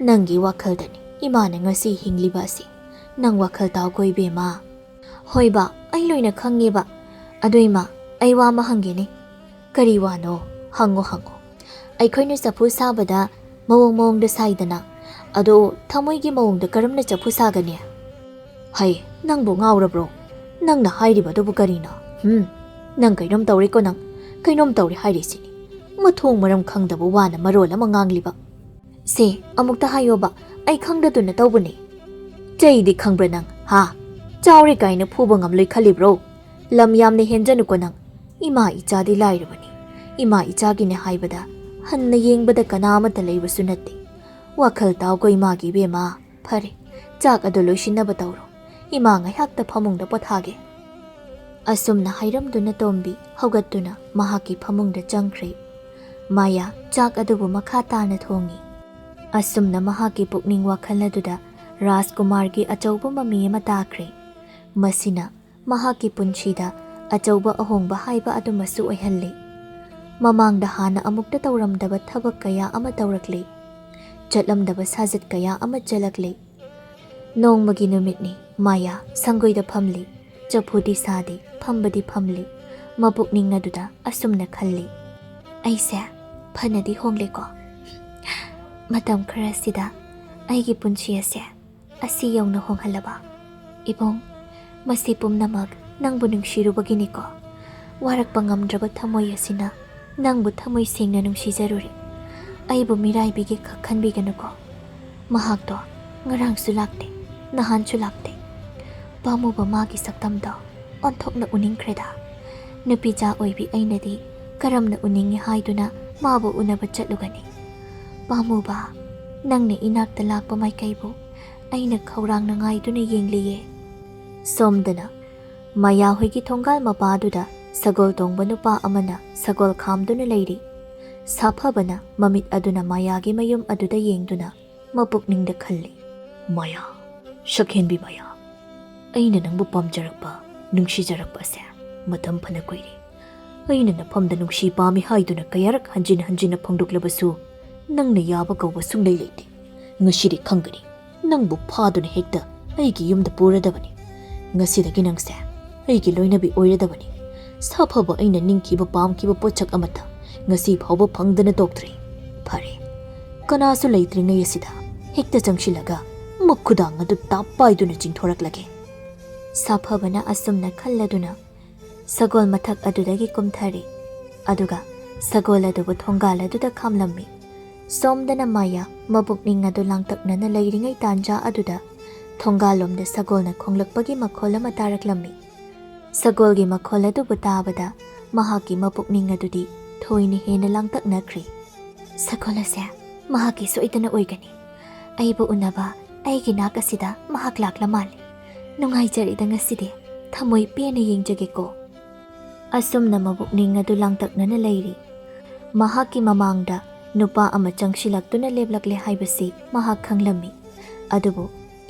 nangi wakhaldani imana ngasi hingliba si nang wakhal taw koibe ma hoiba ai loina khangeba adoima ai wa ma hangeni kari wano hango aikhoina chaphu sabada mawong da saidana ado thamoigi mawong da karamna chaphu sagani hai nangbo ngawrabro nangna hairiba dobu karina nang kainom tawri ko nang kainom tawri hairi sini mathong maram khangdaba wana marol ama ngangliba se amukta hayoba ai khangdaduna tawbuni cheidi khangbra nang ha chawri kaina phuba ngamloi khalibro lam yamne henjanu ko nang ima ichadi lairabani ima ichagine haibada hanna yengbada kanamata leibasu natte wakhal taw ko imagi bema phare chak adu loisinaba tawro ima ngaihakta phamungda pothage asumna hairamduna tombi hogattuna mahaki phamungda changkhre maya chak adubu makha tana thongi asumna mahaki pukning wakhalladuda rajkumargi achauba mami ama takhre masina mahaki punchida achauba ahongba haiba adumasu oihalli mamangda hana amukta tawramdaba thabak kaya ama tawrakli chatlamdaba sajat kaya ama chalakli nongmagi numitni maya sangoida phamli chapudi sadi phambadi phamli mapukning naduda asumna khalli aise phanadi hongle ko matam kharasida aigi punchi ase asi yongna honghalaba ibong masi pumnamak nangbu nungshirubagini ko warak pangamdraba thamoi asina nangbu thamoi sengna nungshizaruri aibu miraibige khakhanbiganu ko mahakto ngarangsu lakte nahanchu lakte pamuba magi saktamdo onthokna uningkreda nupija oibi ainadi karamna uningi haiduna mabu unaba chatlugani pamuba nangne inakta lakpa maikaibu aina khaurangna ngaiduna yengliye somdana maya hoigi thongal mapaduda sagol tongba nupa amana sagol khamduna leiri saphabana mamit aduna mayagi mayum aduda yengduna mapukningda khalli maya shakhenbi maya aina nangbu pamjarakpa nungsijarakpa se matam phana koiri aina nafamda nungsi pami haiduna kayarak hanjina phangdoklabasu nangna yaba kawba sunglai leite ngasiri khangani nangbu phaduna hekta aigi yumda puradabani ngasidagi nangse aigi loinabi oiradabani saphaba aina ningkiba pamkiba pochak amata ngasi phawba phangdana toktre phare kanasu leitringai asida hekta changsilaga makhudang adu tapaiduna chingthoraklage saphabana asumna khalladuna sagol mathak adudagi kumthari aduga sagol adubu thongal aduda khamlammi somdana maya mabukning adu langtaknana leiringai tanja aduda thongalomda sagolna khonglakpagi makhol ama taraklammi sagolgi makhol adubu tabada mahaki mapukning adudi thoini hena langtaknakhri sagol ase mahaki soitana oigani aibu unaba ꯑꯩꯒꯤ ꯅꯥꯛ ꯑꯁꯤꯗ ꯃꯍꯥꯛ ꯂꯥꯛꯂ ꯃꯥꯜꯂꯤ ꯅꯨꯡꯉꯥꯏꯖꯔꯦꯗ ꯉꯁꯤꯗꯤ ꯊꯃꯣꯏ ꯄꯦꯟꯅ ꯌꯦꯡꯖꯒꯦꯀꯣ ꯑꯁꯨꯝꯅ ꯃꯕꯨꯛꯅꯤꯡ ꯑꯗꯨ ꯂꯥꯡꯇꯛꯅꯅ ꯂꯩꯔꯤ ꯃꯍꯥꯛꯀꯤ ꯃꯃꯥꯡꯗ ꯅꯨꯄꯥ ꯑꯃ ꯆꯪꯁꯤꯜꯂꯛꯇꯨꯅ ꯂꯦꯞꯂꯛꯂꯦ ꯍꯥꯏꯕꯁꯤ ꯃꯍꯥꯛ ꯈꯪꯂꯝꯃꯤ ꯑꯗꯨꯕꯨ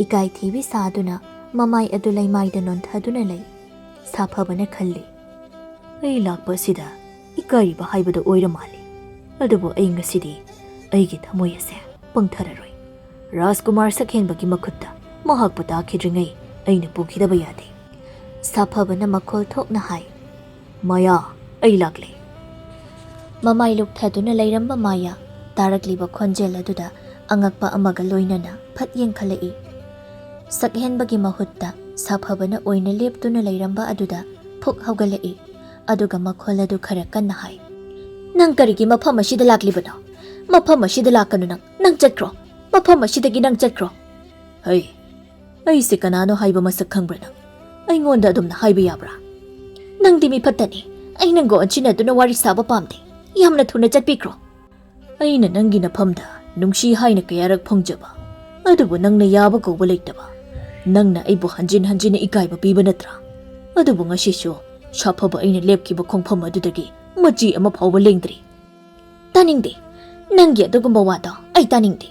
ꯏꯀꯥꯏ ꯊꯤꯕꯤ ꯁꯥꯗꯨꯅ ꯃꯃꯥꯏ ꯑꯗꯨ ꯂꯩꯃꯥꯏꯗ ꯅꯣꯟꯊꯗꯨꯅ ꯂꯩ ꯁꯥꯐꯕꯅ ꯈꯜꯂꯤ ꯑꯩ ꯂꯥꯛꯄ ꯑꯁꯤꯗ ꯏꯀꯥꯏꯔꯤꯕ ꯍꯥꯏꯕꯗꯨ ꯑꯣꯏꯔ ꯃꯥꯜꯂꯤ ꯑꯗꯨꯕꯨ ꯑꯩ ꯉꯁꯤꯗꯤ ꯑꯩꯒꯤ ꯊꯃꯣꯏ ꯑꯁꯦ ꯄꯪꯊꯔꯔꯣꯏ ꯔꯥꯖꯀꯨꯃꯥꯔ ꯁꯛꯍꯦꯟꯕꯒꯤ ꯃꯈꯨꯠꯇ ꯃꯍꯥꯛꯄꯨ ꯇꯥꯈꯤꯗ꯭ꯔꯤꯉꯩ ꯑꯩꯅ ꯄꯨꯈꯤꯗꯕ ꯌꯥꯗꯦ ꯁꯥꯐꯕꯅ ꯃꯈꯣꯜ ꯊꯣꯛꯅ ꯍꯥꯏ ꯃꯥꯌꯥ ꯑꯩ ꯂꯥꯛꯂꯦ ꯃꯃꯥꯏ ꯂꯨꯞꯊꯗꯨꯅ ꯂꯩꯔꯝꯕ ꯃꯥꯌꯥ ꯇꯥꯔꯛꯂꯤꯕ ꯈꯣꯟꯖꯦꯜ ꯑꯗꯨꯗ ꯑꯉꯛꯄ ꯑꯃꯒ ꯂꯣꯏꯅꯅ ꯐꯠ ꯌꯦꯡꯈꯠꯂꯛꯏ ꯁꯛꯍꯦꯟꯕꯒꯤ ꯃꯍꯨꯠꯇ ꯁꯥꯐꯕꯅ ꯑꯣꯏꯅ ꯂꯦꯞꯇꯨꯅ ꯂꯩꯔꯝꯕ ꯑꯗꯨꯗ ꯐꯨꯛ ꯍꯧꯒꯠꯂꯛꯏ ꯑꯗꯨꯒ ꯃꯈꯣꯜ ꯑꯗꯨ ꯈꯔ ꯀꯟꯅ ꯍꯥꯏ ꯅꯪ ꯀꯔꯤꯒꯤ ꯃꯐꯝ ꯑꯁꯤꯗ ꯂꯥꯛꯂꯤꯕꯅꯣ ꯃꯐꯝ ꯑꯁꯤꯗ ꯂꯥꯛꯀꯅꯨ ꯅꯪ ꯆꯠꯈ꯭ꯔꯣ ꯃꯐꯝ ꯑꯁꯤꯗꯒꯤ ꯅꯪ ꯆꯠꯈ꯭ꯔꯣ ꯍꯩ ꯑꯩꯁꯦ ꯀꯅꯥꯅꯣ ꯍꯥꯏꯕ ꯃꯁꯛ ꯈꯪꯕ꯭ꯔꯥ ꯅꯪ ꯑꯩꯉꯣꯟꯗ ꯑꯗꯨꯝꯅ ꯍꯥꯏꯕ ꯌꯥꯕ꯭ꯔꯥ ꯅꯪꯗꯤ ꯃꯤ ꯐꯠꯇꯅꯤ ꯑꯩ ꯅꯪꯒ ꯑꯣꯟꯁꯤꯟꯅꯗꯨꯅ ꯋꯥꯔꯤ ꯁꯥꯕ ꯄꯥꯝꯗꯦ ꯌꯥꯝꯅ ꯊꯨꯅ ꯆꯠꯄꯤꯈ꯭ꯔꯣ ꯑꯩꯅ ꯅꯪꯒꯤ ꯅꯐꯝꯗ ꯅꯨꯡꯁꯤ ꯍꯥꯏꯅ ꯀꯌꯥꯔꯛ ꯐꯪꯖꯕ ꯑꯗꯨꯕꯨ ꯅꯪꯅ ꯌꯥꯕ ꯀꯧꯕ ꯂꯩꯇꯕ ꯅꯪꯅ ꯑꯩꯕꯨ ꯍꯟꯖꯤꯟ ꯍꯟꯖꯤꯟꯅ ꯏꯀꯥꯏꯕ ꯄꯤꯕ ꯅꯠꯇ꯭ꯔꯥ ꯑꯗꯨꯕꯨ ꯉꯁꯤꯁꯨ ꯁꯥꯐꯕ ꯑꯩꯅ ꯂꯦꯞꯈꯤꯕ ꯈꯣꯡꯐꯝ ꯑꯗꯨꯗꯒꯤ ꯃꯆꯤ ꯑꯃ ꯐꯥꯎꯕ ꯂꯦꯡꯗ꯭ꯔꯤ ꯇꯥꯅꯤꯡꯗꯦ ꯅꯪꯒꯤ ꯑꯗꯨꯒꯨꯝꯕ ꯋꯥꯗꯣ ꯑꯩ ꯇꯥꯅꯤꯡꯗꯦ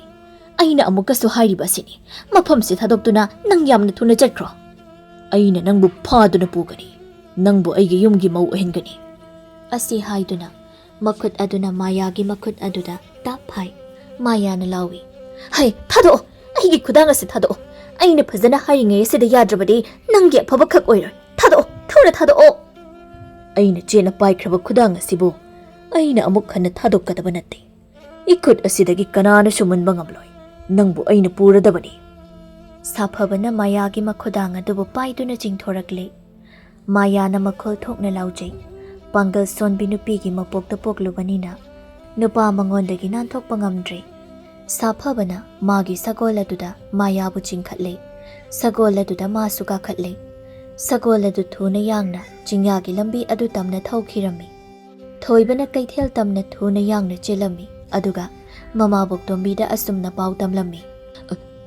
ꯑꯩꯅ ꯑꯃꯨꯛꯀꯁꯨ ꯍꯥꯏꯔꯤꯕ ꯑꯁꯤꯅꯤ ꯃꯐꯝꯁꯤ ꯊꯥꯗꯣꯛꯇꯨꯅ ꯅꯪ ꯌꯥꯝꯅ ꯊꯨꯅ ꯆꯠꯈ꯭ꯔꯣ ꯑꯩꯅ ꯅꯪꯕꯨ ꯐꯥꯗꯨꯅ ꯄꯨꯒꯅꯤ ꯅꯪꯕꯨ ꯑꯩꯒꯤ ꯌꯨꯝꯒꯤ ꯃꯧ ꯑꯣꯏꯍꯟꯒꯅꯤ ꯑꯁꯤ ꯍꯥꯏꯗꯨꯅ ꯃꯈꯨꯠ ꯑꯗꯨꯅ ꯃꯥꯌꯥꯒꯤ ꯃꯈꯨꯠ ꯑꯗꯨꯗ ꯇꯥꯞ ꯐꯥꯏ ꯃꯥꯌꯥꯅ ꯂꯥꯎꯏ ꯍꯩ ꯊꯥꯗꯣꯛꯑꯣ ꯑꯩꯒꯤ ꯈꯨꯗꯥꯡ ꯑꯁꯤ ꯊꯥꯗꯣꯛꯑꯣ ꯑꯩꯅ ꯐꯖꯅ ꯍꯥꯏꯔꯤꯉꯩ ꯑꯁꯤꯗ ꯌꯥꯗ꯭ꯔꯕꯗꯤ ꯅꯪꯒꯤ ꯑꯐꯕ ꯈꯛ ꯑꯣꯏꯔꯣꯏ ꯊꯥꯗꯣꯛꯑꯣ ꯊꯨꯅ ꯊꯥꯗꯣꯛꯑꯣ ꯑꯩꯅ ꯆꯦꯠꯅ ꯄꯥꯏꯈ꯭ꯔꯕ ꯈꯨꯗꯥꯡ ꯑꯁꯤꯕꯨ ꯑꯩꯅ ꯑꯃꯨꯛ ꯍꯟꯅ ꯊꯥꯗꯣꯛꯀꯗꯕ ꯅꯠꯇꯦ इखुद असिदगी कनानसु मुनबा ngamloi नंगबु अइना पुरदबनी साफबना मायागी मखुदांग अदुबु पाइदुना चिंगथोरकले मायाना मखोल थोकना लाउजै पांगल सोनबी नुपीगी मपोक्ता पोकलुबनीना नुपा मंगोंदगी नानथोकपा ngamdre साफबना मागी सगोल अदुदा मायाबु चिंगखतले सगोल अदुदा मासु काखतले सगोल अदु थुना यांगना चिंयागी लंबी अदु तमना थौखिरमी थोइबना कैथेल तमना थुना यांगना चेलमी अदुगा ममाबोक तोंबीदा असुमना पाउ तमलम्मी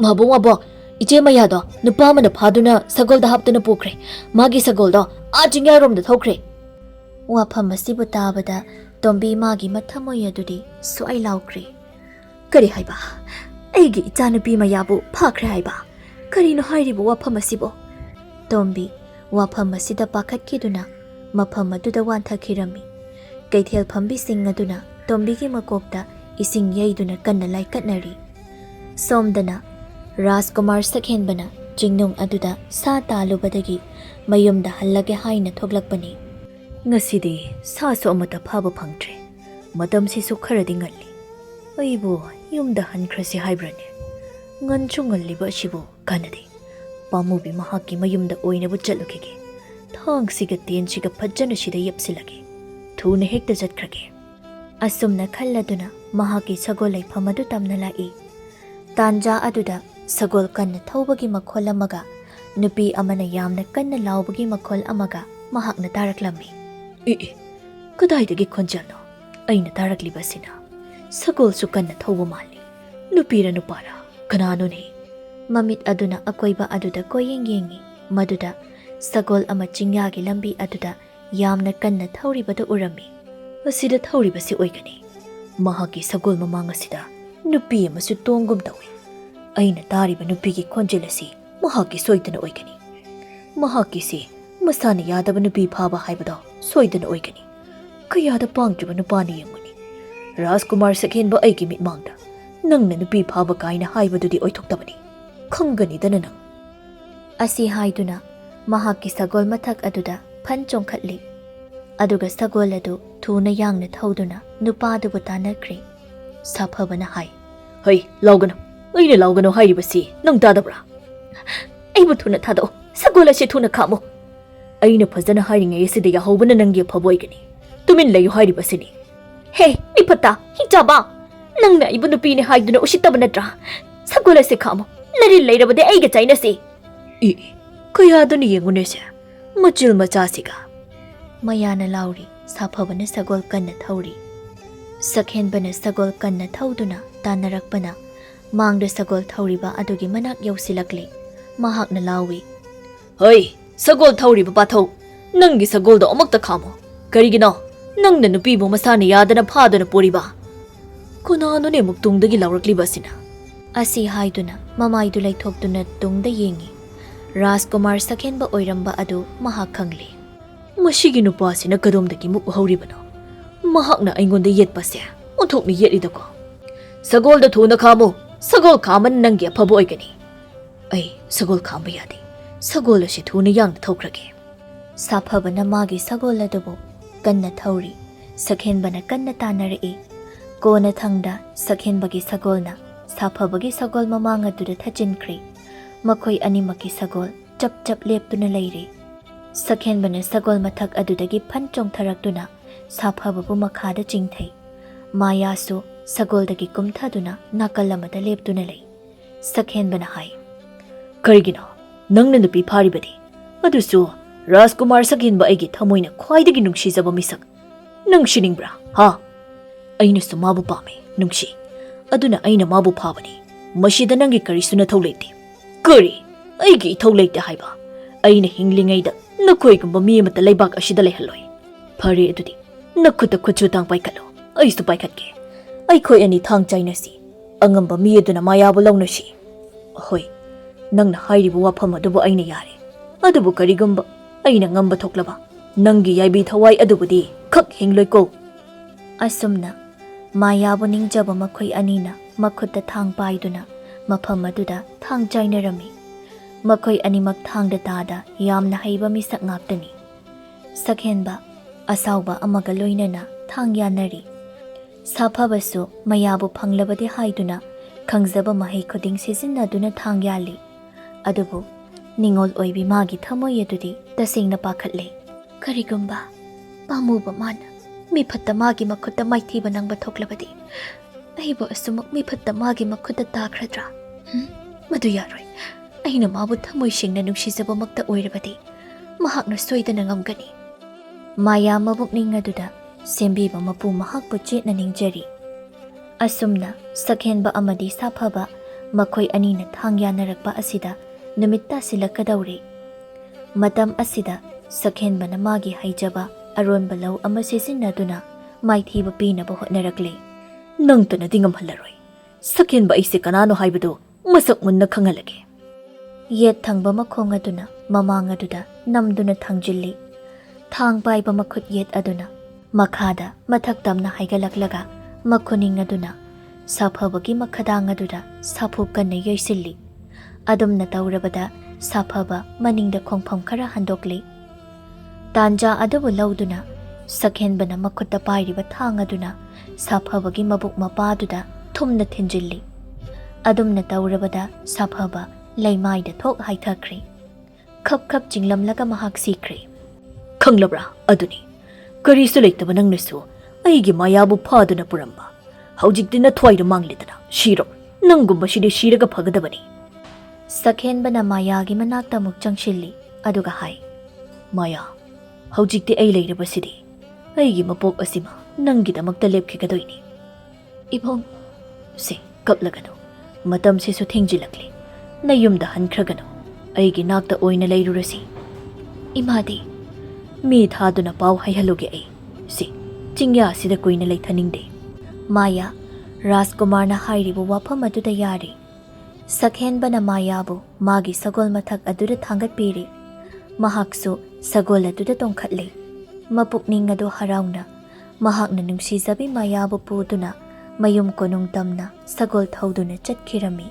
माबो इचे मयादो नुपा मना फादुना सगोलदा हापतुना पुख्रे मागी सगोलदो आ चिंयारोमदा थौख्रे वाफम असिबु ताबदा तोंबी मागी मथमोय अदुदी सोय लाउख्रे करी हाइबा एगी इचानुपी मयाबु फाख्रे हाइबा करीनो हाइरिबु वाफम असिबो तोंबी वाफम असिदा पाखतकिदुना मफम अदुदा वांथखिरम्मी कैथेल फंबी सिंग अदुना तोंबीगी मकोकता इसिंग यैदुना कन्ना लाइकटनरी सोमदना राजकुमार सखेनबना चिंगनुंग अदुदा सा तालुबदगी मयुमदा हल्लगे हाइना थोगलकपनी ngасidi सासो अमता फाबा फंगट्रे मतमसिसु खरदि ngल्ली अइबो युमदा हनख्रसि हाइब्रने ngनचु ngल्लिबा सिबो कानदे पामुबि महाकी मयुमदा ओइनबु चलुखेगे थांगसिगा तेनसिगा फज्जन सिदा यपसिलगे थुना हेक्ता चटख्रगे असुमना खल्लदुना महाकी सगोल लैफम अदु तमना लाई तांजा अदुदा सगोल कन्न थौबगी मखोल अमगा नुपी अमना यामना कन्न लाउबगी मखोल अमगा महाकना तारकलम्मी ए कदाइदगी खोंजलनो अइना तारकलिबसिना सगोल सु कन्न थौबो माली नुपीरा नुपारा कनानोने ममित अदुना अकोइबा अदुदा कोयेंग येंगी मदुदा सगोल अमा चिंयागी लंबी अदुदा यामना कन्न थौरिबदु उरम्मी असिदा थौरिबसि ओइगनी महाकी सगोल ममांग असिदा नुपी अमसु तोंगुम तौई अइना तारिबा नुपीगी खोंजेल असि महाकी सोइदना ओइगनी महाकी से मसाना यादब नुपी फाबा हाइबदो सोइदना ओइगनी कयादा पांगजुबा नुपानी यंगुनी राजकुमार सखेनबा अइगी मिटमांगदा नंगना नुपी फाबा काइना हाइबदुदी ओइथोक्तबनी खंगनीदना नंग असि हाइदुना महाकी सगोल मथक अदुदा फन चोंखतली अदुगा सगोल अदु थुना यांगना थौदुना नुपादुबु तानख्रे साफबना हाय हई लाउगनो अइना लाउगनो हाइरिबसि नंग तादबरा अइबु थुना थादो सगोल असि थुना खामो अइना फजना हाइरिङै सिदा याहौबना नंगी फबोइगनी तुमिन लयु हाइरिबसिनी हे निफता हिचाबा नंगना इबु नुपीने हाइदुना उसितब नत्रा सगोल असि खामो नरि लैरबदे अइगा चाइनसि इ कयादुनि येंगुनेसे मचिल मचासिगा मयाना लाउरी साफबना सगोल कन्न थौरी सखेनबना सगोल कन्न थौदुना तानरकपना ꯃꯥꯡꯗ ꯁꯒꯣꯜ ꯊꯧꯔꯤꯕ ꯑꯗꯨꯒꯤ ꯃꯅꯥꯛ ꯌꯧꯁꯤꯜꯂꯛꯂꯤ꯫ ꯃꯍꯥꯛꯅ ꯂꯥꯎꯏ, "ꯍꯩ, ꯁꯒꯣꯜ ꯊꯧꯔꯤꯕ ꯄꯥꯊꯧ, ꯅꯪꯒꯤ ꯁꯒꯣꯜꯗꯣ ꯑꯃꯨꯛꯇ ꯈꯥꯝꯃꯣ꯫ ꯀꯔꯤꯒꯤꯅꯣ ꯅꯪꯅ ꯅꯨꯄꯤꯕꯨ ꯃꯁꯥꯅ ꯌꯥꯗꯅ ꯐꯥꯗꯨꯅ ꯄꯨꯔꯤꯕ? ꯀꯅꯥꯅꯣꯅꯦ ꯑꯃꯨꯛ ꯇꯨꯡꯗꯒꯤ ꯂꯥꯎꯔꯛꯂꯤꯕ ꯑꯁꯤꯅ?" ꯑꯁꯤ ꯍꯥꯏꯗꯨꯅ ꯃꯃꯥꯏꯗꯨ ꯂꯩꯊꯣꯛꯇꯨꯅ ꯇꯨꯡꯗ ꯌꯦꯡꯉꯤ꯫ ꯔꯥꯖꯀꯨꯃꯥꯔ ꯁꯛꯍꯦꯟꯕ ꯑꯣꯏꯔꯝꯕ ꯑꯗꯨ ꯃꯍꯥꯛ ꯈꯪꯂꯤ꯫ ꯃꯁꯤꯒꯤ ꯅꯨꯄꯥꯁꯤꯅ ꯀꯗꯣꯝꯗꯒꯤ ꯃꯨꯛ ꯍꯧꯔꯤꯕꯅꯣ? ꯃꯍꯥꯛꯅ ꯑꯩꯉꯣꯟꯗ ꯌꯦꯠꯄꯁꯦ ꯑꯣꯟꯊꯣꯛꯅ ꯌꯦꯠꯂꯤꯗꯀꯣ꯫ ꯁꯒꯣꯜꯗ ꯊꯨꯅ ꯈꯥꯝꯃꯨ, ꯁꯒꯣꯜ ꯈꯥꯝꯕꯅ ꯅꯪꯒꯤ ꯑꯐꯕ ꯑꯣꯏꯒꯅꯤ꯫ ꯑꯩ ꯁꯒꯣꯜ ꯈꯥꯝꯕ ꯌꯥꯗꯦ, ꯁꯒꯣꯜ ꯑꯁꯤ ꯊꯨꯅ ꯌꯥꯡꯅ ꯊꯧꯈ꯭ꯔꯒꯦ꯫ ꯁꯥꯐꯕꯅ ꯃꯥꯒꯤ ꯁꯒꯣꯜ ꯑꯗꯨꯕꯨ ꯀꯟꯅ ꯊꯧꯔꯤ꯫ ꯁꯛꯍꯦꯟꯕꯅ ꯀꯟꯅ ꯇꯥꯟꯅꯔꯛꯏ꯫ ꯀꯣꯟꯅ ꯊꯪꯗ ꯁꯛꯍꯦꯟꯕꯒꯤ ꯁꯒꯣꯜꯅ ꯁꯥꯐꯕꯒꯤ ꯁꯒꯣꯜ ꯃꯃꯥꯡ ꯑꯗꯨꯗ ꯊꯠꯆꯤꯟꯈ꯭ꯔꯤ꯫ ꯃꯈꯣꯏ ꯑꯅꯤꯃꯛꯀꯤ ꯁꯒꯣꯜ ꯆꯞ ꯆꯞ ꯂꯦꯞꯇꯨꯅ ꯂꯩꯔꯤ꯫ ꯁꯛꯍꯦꯟꯕꯅ ꯁꯒꯣꯜ ꯃꯊꯛ ꯑꯗꯨꯗꯒꯤ ꯐꯟ ꯆꯣꯡꯊꯔꯛꯇꯨꯅ ꯁꯥꯐꯕꯕꯨ ꯃꯈꯥꯗ ꯆꯤꯡꯊꯩ꯫ ꯃꯥꯌꯥꯁꯨ ꯁꯒꯣꯜꯗꯒꯤ ꯀꯨꯝꯊꯗꯨꯅ ꯅꯥꯀꯜ ꯑꯃꯗ ꯂꯦꯞꯇꯨꯅ ꯂꯩ꯫ ꯁꯛꯍꯦꯟꯕꯅ ꯍꯥꯏ, "ꯀꯔꯤꯒꯤꯅꯣ ꯅꯪꯅ ꯅꯨꯄꯤ ꯐꯥꯔꯤꯕꯗꯤ? ꯑꯗꯨꯁꯨ ꯔꯥꯖꯀꯨꯃꯥꯔ ꯁꯛꯍꯦꯟꯕ ꯑꯩꯒꯤ ꯊꯃꯣꯏꯅ ꯈ꯭ꯋꯥꯏꯗꯒꯤ ꯅꯨꯡꯁꯤꯖꯕ ꯃꯤꯁꯛ꯫ ꯅꯨꯡꯁꯤꯅꯤꯡꯕ꯭ꯔꯥ? ꯍꯥ? ꯑꯩꯅꯁꯨ ꯃꯥꯕꯨ ꯄꯥꯝꯃꯤ, ꯅꯨꯡꯁꯤ꯫ ꯑꯗꯨꯅ ꯑꯩꯅ ꯃꯥꯕꯨ ꯐꯥꯕꯅꯤ꯫ ꯃꯁꯤꯗ ꯅꯪꯒꯤ ꯀꯔꯤꯁꯨ ꯅꯊꯧ ꯂꯩꯇꯦ꯫ ꯀꯔꯤ? ꯑꯩꯒꯤ ꯏꯊꯧ ꯂꯩꯇꯦ ꯍꯥꯏꯕ? ꯑꯩꯅ ꯍꯤꯡꯂꯤꯉꯩꯗ ꯅꯈꯣꯏꯒꯨꯝꯕ ꯃꯤ ꯑꯃꯠꯇ ꯂꯩꯕꯥꯛ ꯑꯁꯤꯗ ꯂꯩꯍꯜꯂꯣꯏ꯫ ꯐꯔꯦ ꯑꯗꯨꯗꯤ ꯅꯈꯨꯠꯇ ꯈꯨꯠꯁꯨꯇꯥꯡ ꯄꯥꯏꯈꯠꯂꯣ, ꯑꯩꯁꯨ ꯄꯥꯏꯈꯠꯀꯦ꯫ ꯑꯩꯈꯣꯏ ꯑꯅꯤ ꯊꯥꯡ ꯆꯥꯏꯅꯁꯤ, ꯑꯉꯝꯕ ꯃꯤ ꯑꯗꯨꯅ ꯃꯥꯌꯥꯕꯨ ꯂꯧꯅꯁꯤ꯫ ꯍꯣꯏ, ꯅꯪꯅ ꯍꯥꯏꯔꯤꯕ ꯋꯥꯐꯝ ꯑꯗꯨꯕꯨ ꯑꯩꯅ ꯌꯥꯔꯦ꯫ ꯑꯗꯨꯕꯨ ꯀꯔꯤꯒꯨꯝꯕ ꯑꯩꯅ ꯉꯝꯕ ꯊꯣꯛꯂꯕ ꯅꯪꯒꯤ ꯌꯥꯏꯕꯤ ꯊꯋꯥꯏ ꯑꯗꯨꯕꯨꯗꯤ ꯈꯛ ꯍꯤꯡꯂꯣꯏꯀꯣ." ꯑꯁꯨꯝꯅ ꯃꯥꯌꯥꯕꯨ ꯅꯤꯡꯖꯕ ꯃꯈꯣꯏ ꯑꯅꯤꯅ ꯃꯈꯨꯠꯇ ꯊꯥꯡ ꯄꯥꯏꯗꯨꯅ ꯃꯐꯝ ꯑꯗꯨꯗ ꯊꯥꯡ ꯆꯥꯏꯅꯔꯝꯃꯤ꯫ ꯃꯈꯣꯏ ꯑꯅꯤꯃꯛ ꯊꯥꯡꯗ ꯇꯥꯗ ꯌꯥꯝꯅ ꯍꯩꯕ ꯃꯤꯁꯛ ꯉꯥꯛꯇꯅꯤ꯫ ꯁꯛꯍꯦꯟꯕ ꯑꯁꯥꯎꯕ ꯑꯃꯒ ꯂꯣꯏꯅꯅ ꯊꯥꯡ ꯌꯥꯟꯅꯔꯤ꯫ ꯁꯥꯐꯕꯁꯨ ꯃꯌꯥꯕꯨ ꯐꯪꯂꯕꯗꯤ ꯍꯥꯏꯗꯨꯅ ꯈꯪꯖꯕ ꯃꯍꯩ ꯈꯨꯗꯤꯡ ꯁꯤꯖꯤꯟꯅꯗꯨꯅ ꯊꯥꯡ ꯌꯥꯜꯂꯤ꯫ ꯑꯗꯨꯕꯨ ꯅꯤꯡꯉꯣꯜ ꯑꯣꯏꯕꯤ ꯃꯥꯒꯤ ꯊꯃꯣꯏ ꯑꯗꯨꯗꯤ ꯇꯁꯦꯡꯅ ꯄꯥꯈꯠꯂꯦ꯫ ꯀꯔꯤꯒꯨꯝꯕ ꯄꯥꯝꯃꯨꯕ ꯃꯥꯅ ꯃꯤꯐꯠꯇ ꯃꯥꯒꯤ ꯃꯈꯨꯠꯇ ꯃꯥꯏꯊꯤꯕ ꯅꯪꯕ ꯊꯣꯛꯂꯕꯗꯤ ꯑꯩꯕꯨ ꯑꯁꯨꯃꯛ ꯃꯤꯐꯠꯇ ꯃꯥꯒꯤ ꯃꯈꯨꯠꯇ ꯇꯥꯈ꯭ꯔꯗ꯭ꯔꯥ? ꯃꯗꯨ ꯌꯥꯔꯣꯏ꯫ ꯑꯩꯅ ꯃꯥꯕꯨ ꯊꯃꯣꯏ ꯁꯦꯡꯅ ꯅꯨꯡꯁꯤꯖꯕꯃꯛꯇ ꯑꯣꯏꯔꯕꯗꯤ ꯃꯍꯥꯛꯅ ꯁꯣꯏꯗꯅ ꯉꯝꯒꯅꯤ꯫ ꯃꯥꯌꯥ ꯃꯕꯨꯛꯅꯤꯡ ꯑꯗꯨꯗ ꯁꯦꯝꯕꯤꯕ ꯃꯄꯨ ꯃꯍꯥꯛꯄꯨ ꯆꯦꯠꯅ ꯅꯤꯡꯖꯔꯤ꯫ ꯑꯁꯨꯝꯅ ꯁꯛꯍꯦꯟꯕ ꯑꯃꯗꯤ ꯁꯥꯐꯕ ꯃꯈꯣꯏ ꯑꯅꯤꯅ ꯊꯥꯡ ꯌꯥꯟꯅꯔꯛꯄ ꯑꯁꯤꯗ ꯅꯨꯃꯤꯠ ꯇꯥꯁꯤꯜꯂꯛꯀꯗꯧꯔꯤ꯫ ꯃꯇꯝ ꯑꯁꯤꯗ ꯁꯛꯍꯦꯟꯕꯅ ꯃꯥꯒꯤ ꯍꯩꯖꯕ ꯑꯔꯣꯟꯕ ꯂꯧ ꯑꯃ ꯁꯤꯖꯤꯟꯅꯗꯨꯅ ꯃꯥꯏꯊꯤꯕ ꯄꯤꯅꯕ ꯍꯣꯠꯅꯔꯛꯂꯤ꯫ ꯅꯪꯇꯅꯗꯤ ꯉꯝꯍꯜꯂꯔꯣꯏ꯫ ꯁꯛꯍꯦꯟꯕ ꯑꯩꯁꯦ ꯀꯅꯥꯅꯣ ꯍꯥꯏꯕꯗꯨ ꯃꯁꯛ ꯃꯨꯟꯅ ꯈꯪꯍꯜꯂꯒꯦ꯫ ꯌꯦꯠ ꯊꯪꯕ ꯃꯈꯣꯡ ꯑꯗꯨꯅ ꯃꯃꯥꯡ ꯑꯗꯨꯗ ꯅꯝꯗꯨꯅ ꯊꯥꯡꯖꯤꯜꯂꯤ꯫ ꯊꯥꯡ ꯄꯥꯏꯕ ꯃꯈꯨꯠ ꯌꯦꯠ ꯑꯗꯨꯅ ꯃꯈꯥꯗ ꯃꯊꯛ ꯇꯝꯅ ꯍꯥꯏꯒꯠꯂꯛꯂꯒ ꯃꯈꯨꯅꯤꯡ ꯑꯗꯨꯅ ꯁꯥꯐꯕꯒꯤ ꯃꯈꯗꯥꯡ ꯑꯗꯨꯗ ꯁꯥꯐꯨ ꯀꯟꯅ ꯌꯩꯁꯤꯜꯂꯤ꯫ ꯑꯗꯨꯝꯅ ꯇꯧꯔꯕꯗ ꯁꯥꯐꯕ ꯃꯅꯤꯡꯗ ꯈꯣꯡꯐꯝ ꯈꯔ ꯍꯟꯗꯣꯛꯂꯤ꯫ ꯇꯥꯟꯖꯥ ꯑꯗꯨꯕꯨ ꯂꯧꯗꯨꯅ ꯁꯛꯍꯦꯟꯕꯅ ꯃꯈꯨꯠꯇ ꯄꯥꯏꯔꯤꯕ ꯊꯥꯡ ꯑꯗꯨꯅ ꯁꯥꯐꯕꯒꯤ ꯃꯕꯨꯛ ꯃꯄꯥꯗꯨꯗ ꯊꯨꯝꯅ ꯊꯤꯟꯖꯤꯜꯂꯤ꯫ ꯑꯗꯨꯝꯅ ꯇꯧꯔꯕꯗ ꯁꯥꯐꯕ ꯂꯩꯃꯥꯏꯗ ꯊꯣꯛ ꯍꯥꯏꯊꯈ꯭ꯔꯤ꯫ ꯈꯞ ꯈꯞ ꯆꯤꯡꯂꯝꯂꯒ ꯃꯍꯥꯛ ꯁꯤꯈ꯭ꯔꯤ꯫ ꯈꯪꯂꯕ꯭ꯔꯥ? ꯑꯗꯨꯅꯤ ꯀꯔꯤꯁꯨ ꯂꯩꯇꯕ ꯅꯪꯅꯁꯨ ꯑꯩꯒꯤ ꯃꯥꯌꯥꯕꯨ ꯐꯥꯗꯨꯅ ꯄꯨꯔꯝꯕ꯫ ꯍꯧꯖꯤꯛꯇꯤ ꯅꯊ꯭ꯋꯥꯏꯗ ꯃꯥꯡꯂꯦꯗꯅ ꯁꯤꯔꯣ꯫ ꯅꯪꯒꯨꯝꯕꯁꯤꯗꯤ ꯁꯤꯔꯒ ꯐꯒꯗꯕꯅꯤ꯫ ꯁꯛꯍꯦꯟꯕꯅ ꯃꯥꯌꯥꯒꯤ ꯃꯅꯥꯛꯇ ꯑꯃꯨꯛ ꯆꯪꯁꯤꯜꯂꯤ ꯑꯗꯨꯒ ꯍꯥꯏ, "ꯃꯥꯌꯥ, ꯍꯧꯖꯤꯛꯇꯤ ꯑꯩ ꯂꯩꯔꯕꯁꯤꯗꯤ ꯑꯩꯒꯤ ꯃꯄꯣꯛ ꯑꯁꯤꯃ ꯅꯪꯒꯤꯗꯃꯛꯇ ꯂꯦꯞꯈꯤꯒꯗꯣꯏꯅꯤ꯫ ꯏꯕꯨꯡ, ꯁꯤ ꯀꯞꯂꯒꯅꯨ, ꯃꯇꯝꯁꯤꯁꯨ ꯊꯦꯡꯖꯤꯜꯂꯛꯂꯤ꯫ ꯅꯌꯨꯝꯗ ꯍꯟꯈ꯭ꯔꯒꯅꯨ, ꯑꯩꯒꯤ ꯅꯥꯛꯇ ꯑꯣꯏꯅ ꯂꯩꯔꯨꯔꯁꯤ꯫ ꯏꯃꯥꯗꯤ?" "ꯃꯤ ꯊꯥꯗꯨꯅ ꯄꯥꯎ ꯍꯩꯍꯜꯂꯨꯒꯦ ꯑꯩ꯫ ꯁꯤ ꯆꯤꯡꯌꯥꯁꯤꯗ ꯀꯨꯏꯅ ꯂꯩꯊꯅꯤꯡꯗꯦ." ꯃꯥꯌꯥ ꯔꯥꯖꯀꯨꯃꯥꯔꯅ ꯍꯥꯏꯔꯤꯕ ꯋꯥꯐꯝ ꯑꯗꯨꯗ ꯌꯥꯔꯤ꯫ ꯁꯛꯍꯦꯟꯕꯅ ꯃꯥꯌꯥꯕꯨ ꯃꯥꯒꯤ ꯁꯒꯣꯜ ꯃꯊꯛ ꯑꯗꯨꯗ ꯊꯥꯡꯒꯠꯄꯤꯔꯤ꯫ ꯃꯍꯥꯛꯁꯨ ꯁꯒꯣꯜ ꯑꯗꯨꯗ ꯇꯣꯡꯈꯠꯂꯤ꯫ ꯃꯄꯨꯛꯅꯤꯡ ꯑꯗꯨ ꯍꯔꯥꯎꯅ ꯃꯍꯥꯛꯅ ꯅꯨꯡꯁꯤꯖꯕꯤ ꯃꯥꯌꯥꯕꯨ ꯄꯨꯗꯨꯅ ꯃꯌꯨꯝ ꯀꯣꯅꯨꯡ ꯇꯝꯅ ꯁꯒꯣꯜ ꯊꯧꯗꯨꯅ ꯆꯠꯈꯤꯔꯝꯃꯤ꯫